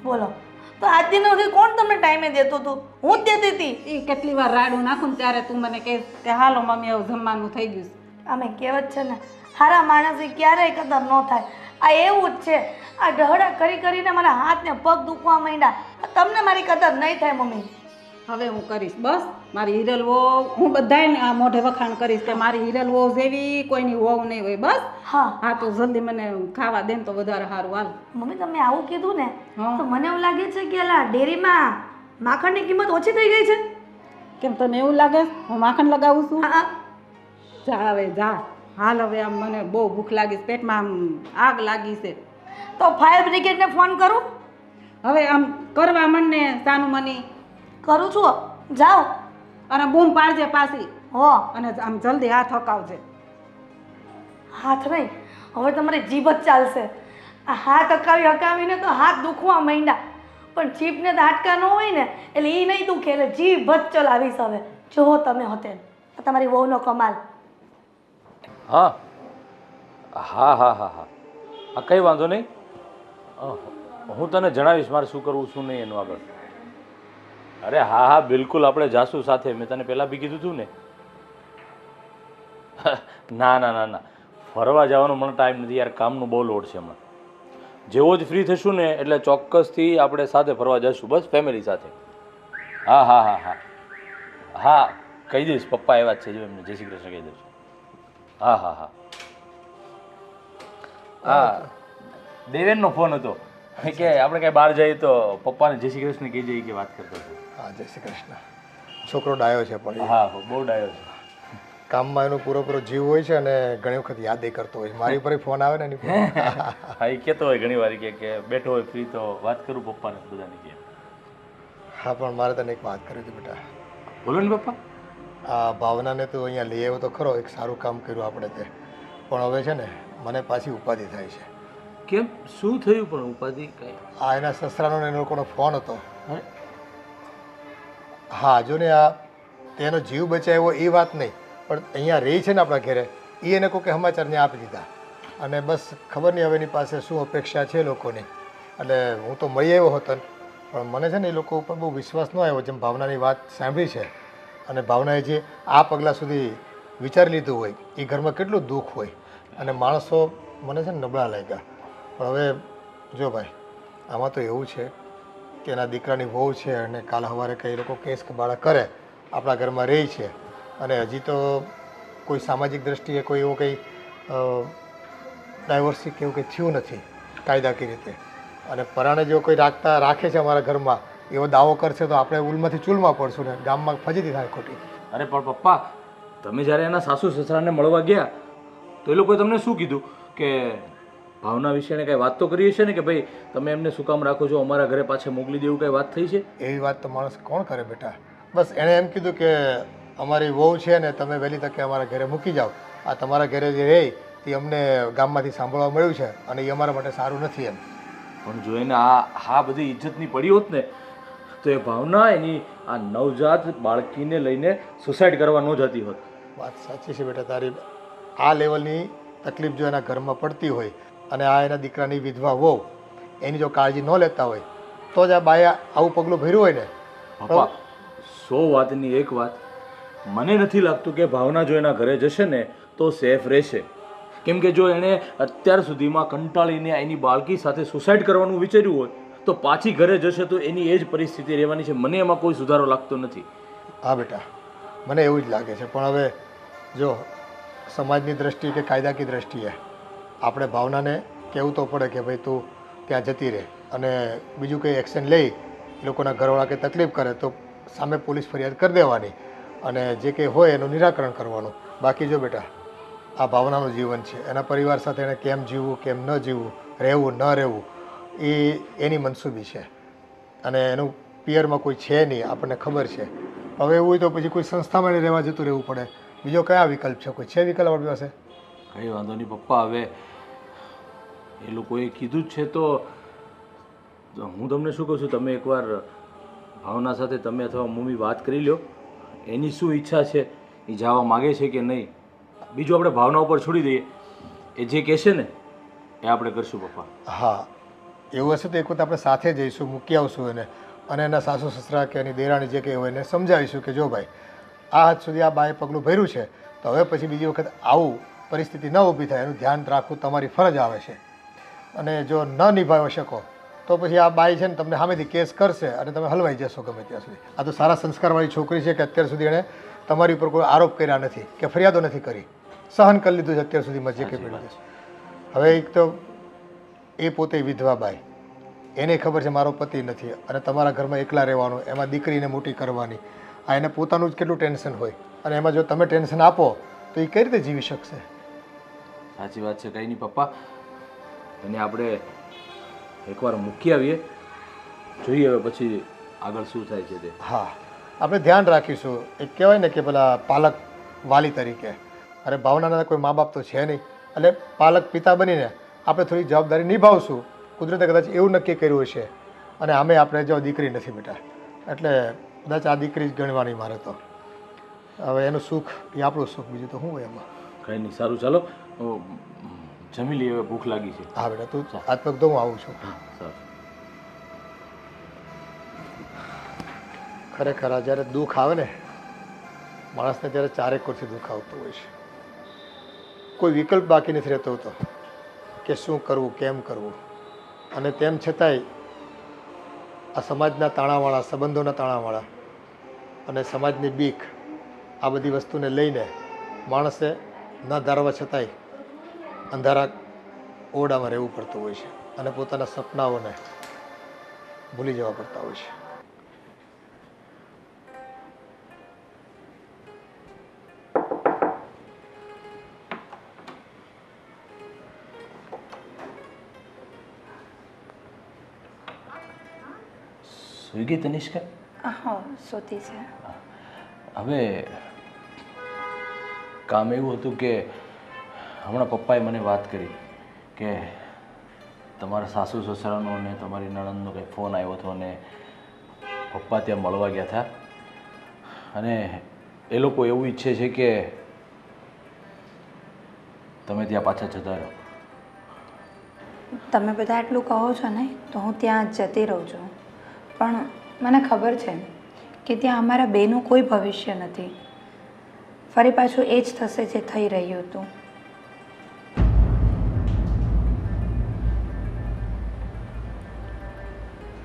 બોલો તો આજ દિન સુધી કોણ તમને ટાઈમે દેતું હતું? હું જ દેતી હતી. એ કેટલી વાર રાડું નાખું ને ત્યારે તું મને કહે કે હાલો મમ્મી હવે જમવાનું થઈ ગયું છે. અમે કહેવત છે ને સારા માણસની ક્યારેય કદર ન થાય. આ એવું જ છે. આ ઢહડા કરી કરીને મારા હાથ ને પગ દુખવા માંડ્યા. તમને મારી કદર નહીં થાય મમ્મી. હવે હું કરીશ બસ. મારી હિરલ વહુ હું બધાને આ મોઢે વખાણ કરીશ કે મારી હિરલ વહુ જેવી કોઈની વહુ નહીં હોય. બસ હા હા તો જલ્દી મને ખાવા દે ને તો વધારે સારું. હાલ મમ્મી તમે આવું કીધું ને હા. તો મને એવું લાગે છે કે અલા ડેરીમાં માખણની કિંમત ઓછી થઈ ગઈ છે. કેમ તને એવું લાગે હું માખણ લગાવું છું? હા જા હવે જા. હાલ હવે આમ મને બહુ ભૂખ લાગી છે, પેટમાં આમ આગ લાગી છે. તો ફાયર બ્રિગેડને ફોન કરું? હવે આમ કરવા માંડ ને સાનું મની. કરું છું. જાઓ અને બૂમ પાડજે પાછી હો. અને આમ જલ્દી હાથ હકાવજે. હાથ નહીં હવે તમારી જીભ જ ચાલશે. આ હાથ હકાવીને તો હાથ દુખવા માંડ્યા. પણ જીભને તો હાડકા ન હોય ને એટલે એ નહીં દુખે એટલે જીભ જ ચલાવીશ હવે. જુઓ તમે હોતે તમારી વહુનો કમાલ. હા હા હા હા હા હા કંઈ વાંધો નહીં. હું તને જણાવીશ મારે શું કરવું શું નહીં એનું આગળ. અરે હા હા બિલકુલ આપણે જાશું સાથે. મેં તને પહેલાં બી કીધું હતું ને. ના ના ના ના ફરવા જવાનો મને ટાઈમ નથી યાર, કામનું બહુ લોડ છે હમણાં. જેવો જ ફ્રી થશું ને એટલે ચોક્કસથી આપણે સાથે ફરવા જઈશું બસ ફેમિલી સાથે. હા હા હા હા હા કહી દઈશ પપ્પા આવ્યા જ છે જો એમને જય શ્રી કૃષ્ણ કહી દઈશ. હા હા હા હા દેવેનનો ફોન હતો કે આપણે કાંઈ બહાર જઈએ તો પપ્પાને જય શ્રી કૃષ્ણ કહી જઈએ કે વાત કરતો હતો. હા જય શ્રી કૃષ્ણ. છોકરો ડાયો છે પણ એ હા બહુ ડાયો છે. કામમાં એનો પૂરો જીવ હોય છે અને ઘણી વખત યાદ એ કરતો હોય. મારી ઉપર ફોન આવે ને એની પર. હા એ કહેતો હોય ઘણી વાર કે બેઠો હોય ફ્રી તો વાત કરું પપ્પાને બધાને કે. હા પણ મારે તને એક વાત કરી હતી બેટા. બોલો ને પપ્પા. આ ભાવનાને તો અહીંયા લઈ આવ્યો તો ખરો, એક સારું કામ કર્યું આપણે તે. પણ હવે છે ને મને પાછી ઉપાધિ થાય છે. કેમ શું થયું પણ ઉપાધિ કઈ? આ એના સસરાનો ને એ લોકોનો ફોન હતો. હા જો ને આ તેનો જીવ બચાવ્યો એ વાત નહીં, પણ અહીંયા રહી છે ને આપણા ઘરે એ એને કોઈ સમાચારને આપી દીધા. અને બસ ખબર નહીં હવે એની પાસે શું અપેક્ષા છે લોકોની. એટલે હું તો મળી આવ્યો હતો પણ મને છે ને એ લોકો ઉપર બહુ વિશ્વાસ ન આવ્યો. જેમ ભાવનાની વાત સાંભળી છે અને ભાવનાએ જે આ પગલાં સુધી વિચારી લીધું હોય એ ઘરમાં કેટલું દુઃખ હોય અને માણસો મને છે ને નબળા લાગ્યા. પણ હવે જો ભાઈ, આમાં તો એવું છે કે એના દીકરાની વહુ છે અને કાલ સવારે કંઈ લોકો કેસ કબાળા કરે, આપણા ઘરમાં રહે છે અને હજી તો કોઈ સામાજિક દ્રષ્ટિએ કોઈ એવું કંઈ ડાયવર્સી કે એવું કંઈ થયું નથી કાયદાકીય રીતે. અને પરાણે જો કોઈ રાખે છે અમારા ઘરમાં એવો દાવો કરશે તો આપણે ઉલમાંથી ચૂલમાં પડશું ને ગામમાં ફજીતી થાય ખોટી. અરે પણ પપ્પા, તમે જ્યારે એના સાસુ સસરાને મળવા ગયા તો એ લોકોએ તમને શું કીધું? કે ભાવના વિશે કાંઈ વાત તો કરી હશે ને કે ભાઈ તમે એમને શું કામ રાખો છો, અમારા ઘરે પાછા મોકલી દેવું, કાંઈ વાત થઈ છે? એવી વાત તો માણસ કોણ કરે બેટા. બસ એણે એમ કીધું કે અમારી વહુ છે ને તમે વહેલી તકે અમારા ઘરે મૂકી જાઓ. આ તમારા ઘરે જે રહે તે અમને ગામમાંથી સાંભળવા મળ્યું છે અને એ અમારા માટે સારું નથી એમ. પણ જો એને આ બધી ઇજ્જતની પડી હોત ને તો એ ભાવના એની આ નવજાત બાળકીને લઈને સુસાઇડ કરવા ન જતી હોત. વાત સાચી છે બેટા તારી. આ લેવલની તકલીફ જો એના ઘરમાં પડતી હોય અને આ એના દીકરાની વિધવા વહુ એની જો કાળજી ન લેતા હોય તો જ આ બાએ આવું પગલું ભર્યું હોય ને. પપ્પા, 100 વાતની એક વાત, મને નથી લાગતું કે ભાવના જો એના ઘરે જશે ને તો સેફ રહેશે. કેમ કે જો એણે અત્યાર સુધીમાં કંટાળીને એની બાળકી સાથે સુસાઇડ કરવાનું વિચાર્યું હોય તો પાછી ઘરે જશે તો એની એ જ પરિસ્થિતિ રહેવાની છે. મને એમાં કોઈ સુધારો લાગતો નથી. હા બેટા, મને એવું જ લાગે છે. પણ હવે જો સમાજની દ્રષ્ટિએ કે કાયદાકીય દ્રષ્ટિએ આપણે ભાવનાને કહેવું તો પડે કે ભાઈ તું ત્યાં જતી રહે અને બીજું કંઈ એક્શન લઈ લોકોના ઘરવાળા કંઈ તકલીફ કરે તો સામે પોલીસ ફરિયાદ કરી દેવાની અને જે કંઈ હોય એનું નિરાકરણ કરવાનું. બાકી જો બેટા, આ ભાવનાનું જીવન છે, એના પરિવાર સાથે એને કેમ જીવવું કેમ ન જીવવું, રહેવું ન રહેવું એ એની મનસૂબી છે અને એનું પિયરમાં કોઈ છે નહીં, આપણને ખબર છે. હવે એવું હોય તો પછી કોઈ સંસ્થામાં એને રહેવા જતું રહેવું પડે. બીજો કયા વિકલ્પ છે? કોઈ છે વિકલ્પ આપણી પાસે? કંઈ વાંધો નહીં પપ્પા, હવે એ લોકોએ કીધું જ છે તો હું તમને શું કહું છું, તમે એકવાર ભાવના સાથે તમે અથવા મમ્મી વાત કરી લો, એની શું ઈચ્છા છે, એ જવા માગે છે કે નહીં. બીજું આપણે ભાવના ઉપર છોડી દઈએ, એ જે કહેશે ને એ આપણે કરશું પપ્પા. હા, એવું હશે તો એક વખત આપણે સાથે જઈશું, મૂકી આવશું એને અને એના સાસુ સસરા કે એની દેરાણી જે કંઈ હોય એને સમજાવીશું કે જો ભાઈ આ હદ સુધી આ બાએ પગલું ભર્યું છે તો હવે પછી બીજી વખત આવું પરિસ્થિતિ ન ઊભી થાય એનું ધ્યાન રાખવું તમારી ફરજ આવે છે. અને જો ન નિભાવી શકો તો પછી આ બાઈ છે ને તમને સામેથી કેસ કરશે અને તમે હલવાઈ જશો ગમે ત્યાં સુધી. આ તો સારા સંસ્કારવાળી છોકરી છે કે અત્યાર સુધી એણે તમારી ઉપર કોઈ આરોપ કર્યા નથી કે ફરિયાદો નથી કરી, સહન કરી લીધું છે અત્યાર સુધીમાં જે કંઈ પડ્યું છે. હવે એક તો એ પોતે વિધવા બાઈ, એને ખબર છે મારો પતિ નથી અને તમારા ઘરમાં એકલા રહેવાનું, એમાં દીકરીને મોટી કરવાની, આ એને પોતાનું જ કેટલું ટેન્શન હોય અને એમાં જો તમે ટેન્શન આપો તો એ કઈ રીતે જીવી શકશે? સાચી વાત છે. કંઈ નહીં પપ્પા, એને આપણે એકવાર મૂકી આવીએ, જોઈએ હવે પછી આગળ શું થાય છે તે. હા, આપણે ધ્યાન રાખીશું. એક કહેવાય ને કે પેલા પાલક વાલી તરીકે, અરે ભાવનાના કોઈ મા બાપ તો છે નહીં એટલે પાલક પિતા બનીને આપણે થોડી જવાબદારી નિભાવશું. કુદરતે કદાચ એવું નક્કી કર્યું હશે અને આમે આપણે જો દીકરી નથી બેટા એટલે કદાચ આ દીકરી જ ગણવાની મારે તો. હવે એનું સુખ એ આપણું સુખ, બીજું તો શું હોય એમાં. કંઈ નહીં, સારું ચાલો જમી લઈએ, હવે ભૂખ લાગી છે. હા બેટા, તું હાથ પગ તો હું આવું છું. સારું. ખરેખર આ જ્યારે દુઃખ આવે ને માણસને ત્યારે ચારેક કોરથી દુઃખ આવતું હોય છે. કોઈ વિકલ્પ બાકી નથી રહેતો હોતો કે શું કરવું કેમ કરવું. અને તેમ છતાંય આ સમાજના તાણાવાળા, સંબંધોના તાણાવાળા અને સમાજની બીક, આ બધી વસ્તુને લઈને માણસે ન ધારવા છતાંય અંધારા ઓરડામાં રહેવું પડતું હોય છે અને પોતાના સપનાઓને ભૂલી જવા પડતા હોય છે. સ્વિગી તનિષ્કા? હા, સોતી છે. હવે કામ એવું હતું કે હમણાં પપ્પાએ મને વાત કરી કે તમારા સાસુ સસરાનો અને તમારી નણંદનો કંઈ ફોન આવ્યો હતો અને પપ્પા ત્યાં મળવા ગયા હતા અને એ લોકો એવું ઈચ્છે છે કે તમે ત્યાં પાછા જતા રહો. તમે બધા એટલું કહો છો ને તો હું ત્યાં જતી રહું છું, પણ મને ખબર છે કે ત્યાં અમારા બેનું કોઈ ભવિષ્ય નથી. ફરી પાછું એ જ થશે જે થઈ રહ્યું હતું.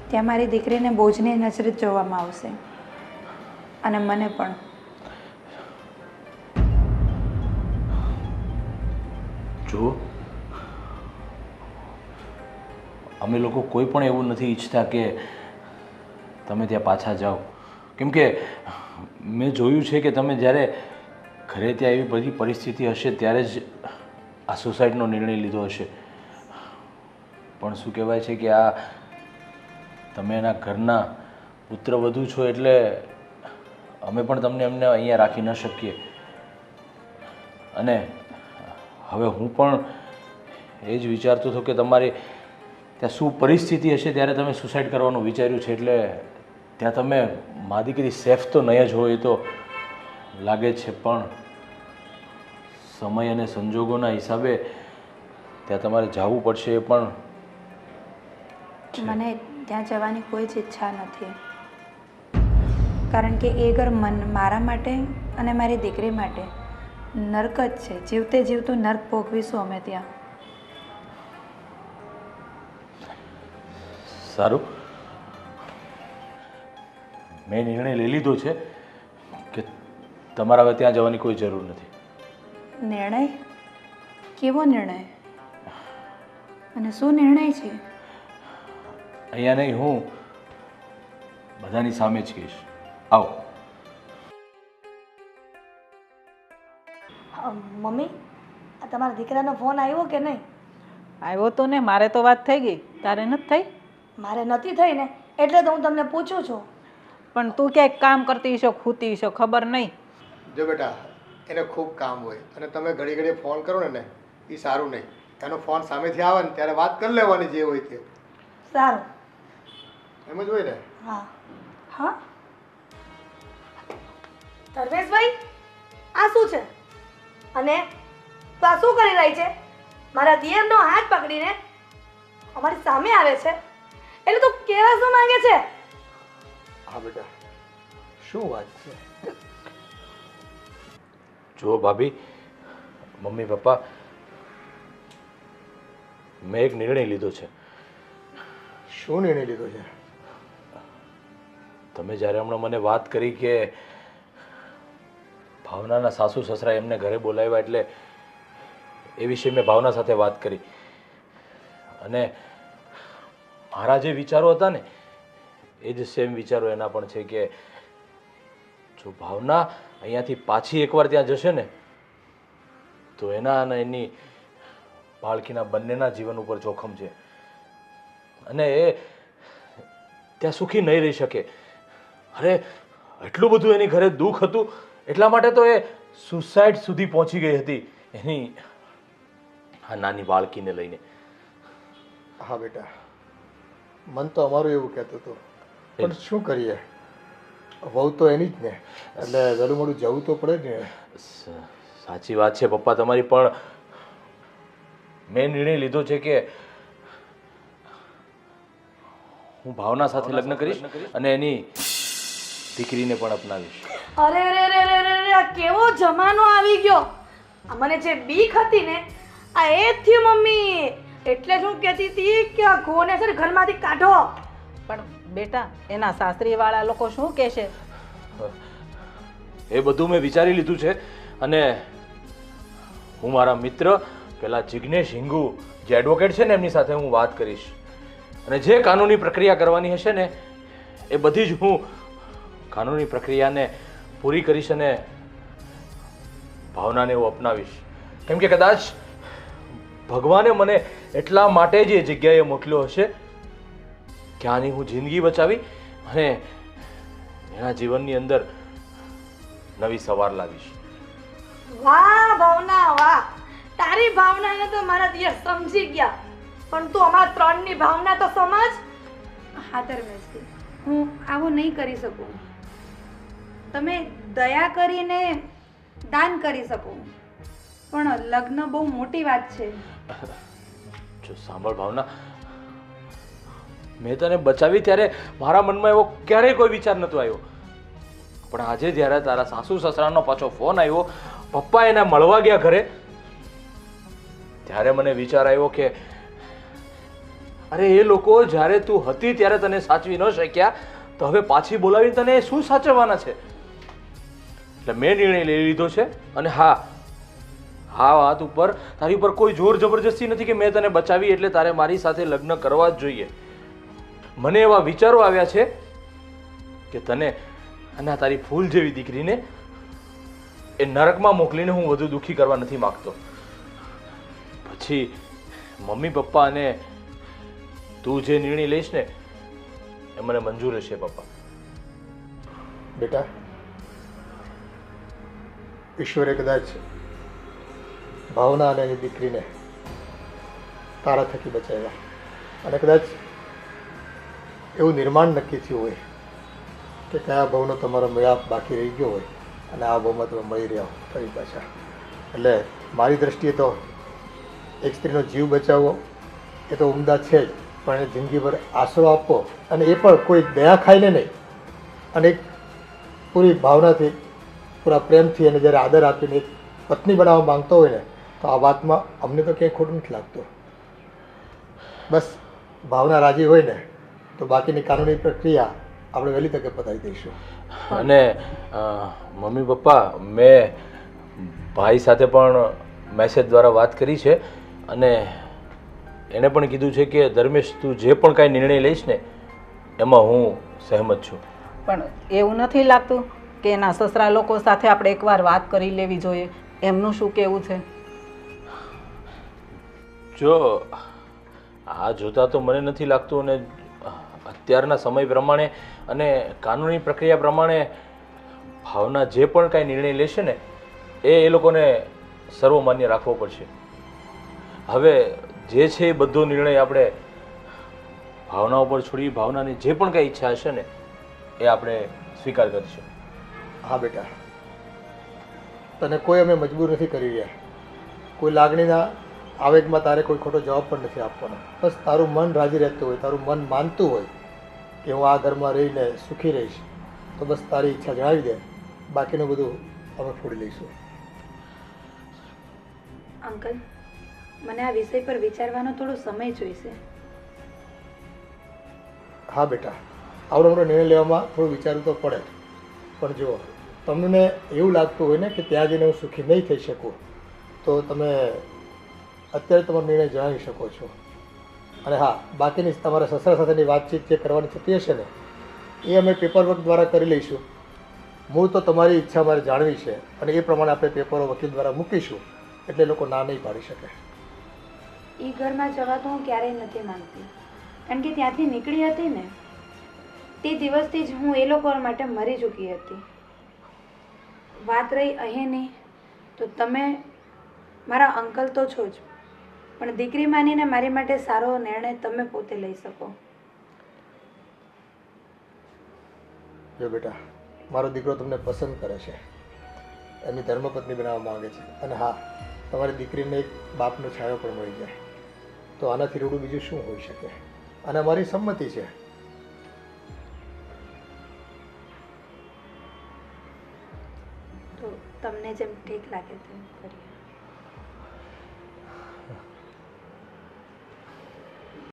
ત્યાં મારી દીકરીને બોજની નજરે જ જોવામાં આવશે અને મને પણ. જુઓ, અમે લોકો કોઈ પણ એવું નથી ઈચ્છતા કે તમે ત્યાં પાછા જાઓ, કેમ કે મેં જોયું છે કે તમે જ્યારે ઘરે ત્યાં એવી બધી પરિસ્થિતિ હશે ત્યારે જ આ સુસાઇડનો નિર્ણય લીધો હશે. પણ શું કહેવાય છે કે આ તમે એના ઘરના પુત્રવધુ છો એટલે અમે પણ તમને એમને અહીંયા રાખી ન શકીએ. અને હવે હું પણ એ જ વિચારતો હતો કે તમારી ત્યાં શું પરિસ્થિતિ હશે ત્યારે તમે સુસાઇડ કરવાનું વિચાર્યું છે, એટલે ત્યાં તમે મા દીકરી સેફ તો નહીં જ હોય એ તો લાગે છે, પણ સમય અને સંજોગોના હિસાબે ત્યાં તમારે જવું પડશે. એ પણ મને ત્યાં જવાની કોઈ જ ઈચ્છા નથી, કારણ કે એ ઘર મારા માટે અને મારી દીકરી માટે નર્ક જ છે. જીવતે જીવતું નર્ક ભોગવીશું અમે ત્યાં. સારું, મેં નિર્ણય લઈ લીધો છે કે તમારે હવે ત્યાં જવાની કોઈ જરૂર નથી. નિર્ણય? કેવો નિર્ણય અને શું નિર્ણય છે? અહીંયા નહીં, હું બધાની સામે જ કહીશ. આવો. મમ્મી, આ તમારા દીકરાનો ફોન આવ્યો કે નહીં? આવ્યો તો ને, મારે તો વાત થઈ ગઈ, તારે નથી થઈ? મારે નથી થઈ ને, એટલે તો હું તમને પૂછું છું. પણ તું ક્યાંક કામ કરતી હશો, ખૂતી હશો, ખબર નહીં. જો બેટા, એને ખૂબ કામ હોય અને તમે ઘડી ઘડી ફોન કરો ને એ સારું નહીં. એનો ફોન સામેથી આવે ને ત્યારે વાત કરી લેવાની જે હોય તે. સારું. એમ જ હોય ને? હા. હા ધર્મેશભાઈ, આ શું છે? અને તું આ શું કરી રહી છે? મારા દિયરનો હાથ પકડીને અમારી સામે આવે છે, એટલે તું કેવા શું માંગે છે? હા બેટા, શું વાત છે? જુઓ ભાભી, મમ્મી પપ્પા, મેં એક નિર્ણય લીધો છે. શું નિર્ણય લીધો છે? તમે જ્યારે હમણાં મને વાત કરી કે ભાવનાના સાસુ સસરા એમને ઘરે બોલાવ્યા, એટલે એ વિશે મેં ભાવના સાથે વાત કરી અને મારા જે વિચારો હતા ને એ જ સેમ વિચારો એના પણ છે કે જો ભાવના અહીંયાથી પાછી એકવાર ત્યાં જશે ને તો એના અને એની બાળકીના બંનેના જીવન ઉપર જોખમ છે અને એ ત્યાં સુખી નહીં રહી શકે. અરે એટલું બધું એની ઘરે દુઃખ હતું, એટલા માટે તો એ સુસાઇડ સુધી પહોંચી ગઈ હતી એની આ નાની બાળકીને લઈને. હા બેટા, મન તો અમારું એવું કહેતું હતું, પણ શું કરીએ, વહુ તો એની જ ને, એટલે વહેલું મોડું જવું તો પડે ને. સાચી વાત છે પપ્પા તમારી, પણ મેં નિર્ણય લીધો છે કે હું ભાવના સાથે લગ્ન કરીશ અને એની દીકરીને પણ અપનાવીશ. અરે રે રે રે રે રે, કેવો જમાનો આવી ગયો! આ મને જે બીક હતી ને આ એ જ થયું મમ્મી. એટલે જ હું કહેતી હતી કે આ ઘોને છે ને ઘરમાંથી કાઢો. પણ બેટા, એના સાસરીવાળા લોકો શું કહેશે? એ બધું મેં વિચારી લીધું છે અને હું મારા મિત્ર પેલા જિગ્નેશ હિંગુ જે એડવોકેટ છે ને એમની સાથે હું વાત કરીશ અને જે કાનૂની પ્રક્રિયા કરવાની હશે ને એ બધી જ હું કાનૂની પ્રક્રિયાને પૂરી કરીશ અને ભાવનાને હું અપનાવીશ. કેમ કે કદાચ ભગવાને મને એટલા માટે જ એ જગ્યાએ મોકલ્યો હશે કે આની હું જિંદગી બચાવી અને એના જીવનની અંદર નવી સવાર લાવીશ. વાહ ભાવના વાહ, તારી ભાવનાને તો મારા દિયર સમજી ગયા, પણ તું અમારા ત્રણની ભાવના તો સમજ. હા ધર્મેશજી, હું આવું નહીં કરી શકું. તમે દયા કરીને દાન કરી શકો, પણ લગ્ન બહુ મોટી વાત છે. જો સાંભળ ભાવના, મેં તને બચાવી ત્યારે મારા મનમાં એવો ક્યારેય કોઈ વિચાર નહોતો આવ્યો, પણ આજે જ્યારે તારા સાસુ સસરાનો પાછો ફોન આવ્યો, પપ્પા એને મળવા ગયા ઘરે, ત્યારે મને વિચાર આવ્યો કે અરે એ લોકો જ્યારે તું હતી ત્યારે તને સાચવી ન શક્યા, તો હવે પાછી બોલાવીને તને શું સાચવવાના છે? એટલે મેં નિર્ણય લઈ લીધો છે. અને હા, વાત ઉપર તારી ઉપર કોઈ જોર જબરજસ્તી નથી કે મેં તને બચાવી એટલે તારે મારી સાથે લગ્ન કરવા જ જોઈએ. મને એવા વિચારો આવ્યા છે કે તને અને આ તારી ફૂલ જેવી દીકરીને એ નરકમાં મોકલીને હું વધુ દુઃખી કરવા નથી માંગતો. પછી મમ્મી પપ્પા અને તું જે નિર્ણય લઈશ ને એ મને મંજૂર હશે પપ્પા. બેટા, ઈશ્વરે કદાચ ભાવના અને એની દીકરીને તારા થકી બચાવ્યા, અને કદાચ એવું નિર્માણ નક્કી થયું હોય કે કયા ભાવનો તમારો મેળાપ બાકી રહી ગયો હોય અને આ ભાવમાં તમે મળી રહ્યા હો ફરી પાછા. એટલે મારી દ્રષ્ટિએ તો એક સ્ત્રીનો જીવ બચાવવો એ તો ઉમદા છે જ, પણ એને જિંદગીભર આશરો આપવો, અને એ પણ કોઈ દયા ખાઈને નહીં, અને એક પૂરી ભાવનાથી પૂરા પ્રેમથી અને જ્યારે આદર આપીને એક પત્ની બનાવવા માંગતો હોય ને, તો આ વાતમાં અમને તો ક્યાંય ખોટું નથી લાગતું. બસ ભાવના રાજી હોય ને તો બાકીની કાનૂની પ્રક્રિયા આપણે વહેલી તકે પતાવી દઈશું. અને મમ્મી પપ્પા, મેં ભાઈ સાથે પણ મેસેજ દ્વારા વાત કરી છે, અને એણે પણ કીધું છે કે ધર્મેશ, તું જે પણ કાંઈ નિર્ણય લઈશ ને એમાં હું સહેમત છું. પણ એવું નથી લાગતું કે એના સસરા લોકો સાથે આપણે એકવાર વાત કરી લેવી જોઈએ? એમનું શું કહેવું છે? જો આ જોતા તો મને નથી લાગતું, અને અત્યારના સમય પ્રમાણે અને કાનૂની પ્રક્રિયા પ્રમાણે ભાવના જે પણ કાંઈ નિર્ણય લેશે ને એ લોકોને સર્વમાન્ય રાખવો પડશે. હવે જે છે એ બધો નિર્ણય આપણે ભાવના ઉપર છોડી, ભાવનાની જે પણ કાંઈ ઈચ્છા હશે ને એ આપણે સ્વીકાર કરીશું. હા બેટા, તને કોઈ અમે મજબૂર નથી કરી રહ્યા, કોઈ લાગણીના આવેગમાં તારે કોઈ ખોટો જવાબ પણ નથી આપવાનો. બસ તારું મન રાજી રહેતું હોય, તારું મન માનતું હોય કે હું આ ઘરમાં રહીને સુખી રહીશ, તો બસ તારી ઈચ્છા જણાવી દે, બાકીનું બધું અમે ફોડી લઈશું. અંકલ, મને આ વિષય પર વિચારવાનો થોડો સમય જોઈશે. હા બેટા, આવડો મોટો નિર્ણય લેવામાં થોડું વિચારવું તો પડે, પણ જુઓ, તમને એવું લાગતું હોય ને કે ત્યાં જઈને હું સુખી નહીં થઈ શકું, તો તમે અત્યારે તમારો નિર્ણય જણાવી શકો છો. અને હા, બાકીની તમારા સસરા સાથેની વાતચીત જે કરવાની થતી હશે ને એ અમે પેપરવર્ક દ્વારા કરી લઈશું. મૂળ તો તમારી ઈચ્છા મારે જાણવી છે, અને એ પ્રમાણે આપણે પેપરો વકીલ દ્વારા મૂકીશું, એટલે લોકો ના નહીં પાડી શકે. એ ઘરમાં જવા તો હું ક્યારેય નથી માંગતી, કારણ કે ત્યાંથી નીકળી હતી ને તે દિવસથી જ હું એ લોકો માટે મરી ચૂકી હતી. વાત રહી અહીંની, તો તમે મારા અંકલ તો છો જ, પણ દીકરી માનીને મારી માટે સારો નિર્ણય તમે પોતે લઈ શકો. જો બેટા, મારો દીકરો તમને પસંદ કરે છે, એમની ધર્મપત્ની બનાવવા માંગે છે, અને હા, તમારી દીકરીને એક બાપનો છાયો પણ મળી જાય, તો આનાથી રૂડું બીજું શું હોઈ શકે? અને અમારી સંમતિ છે. તો તમને જેમ ઠીક લાગે તેમ કરીએ.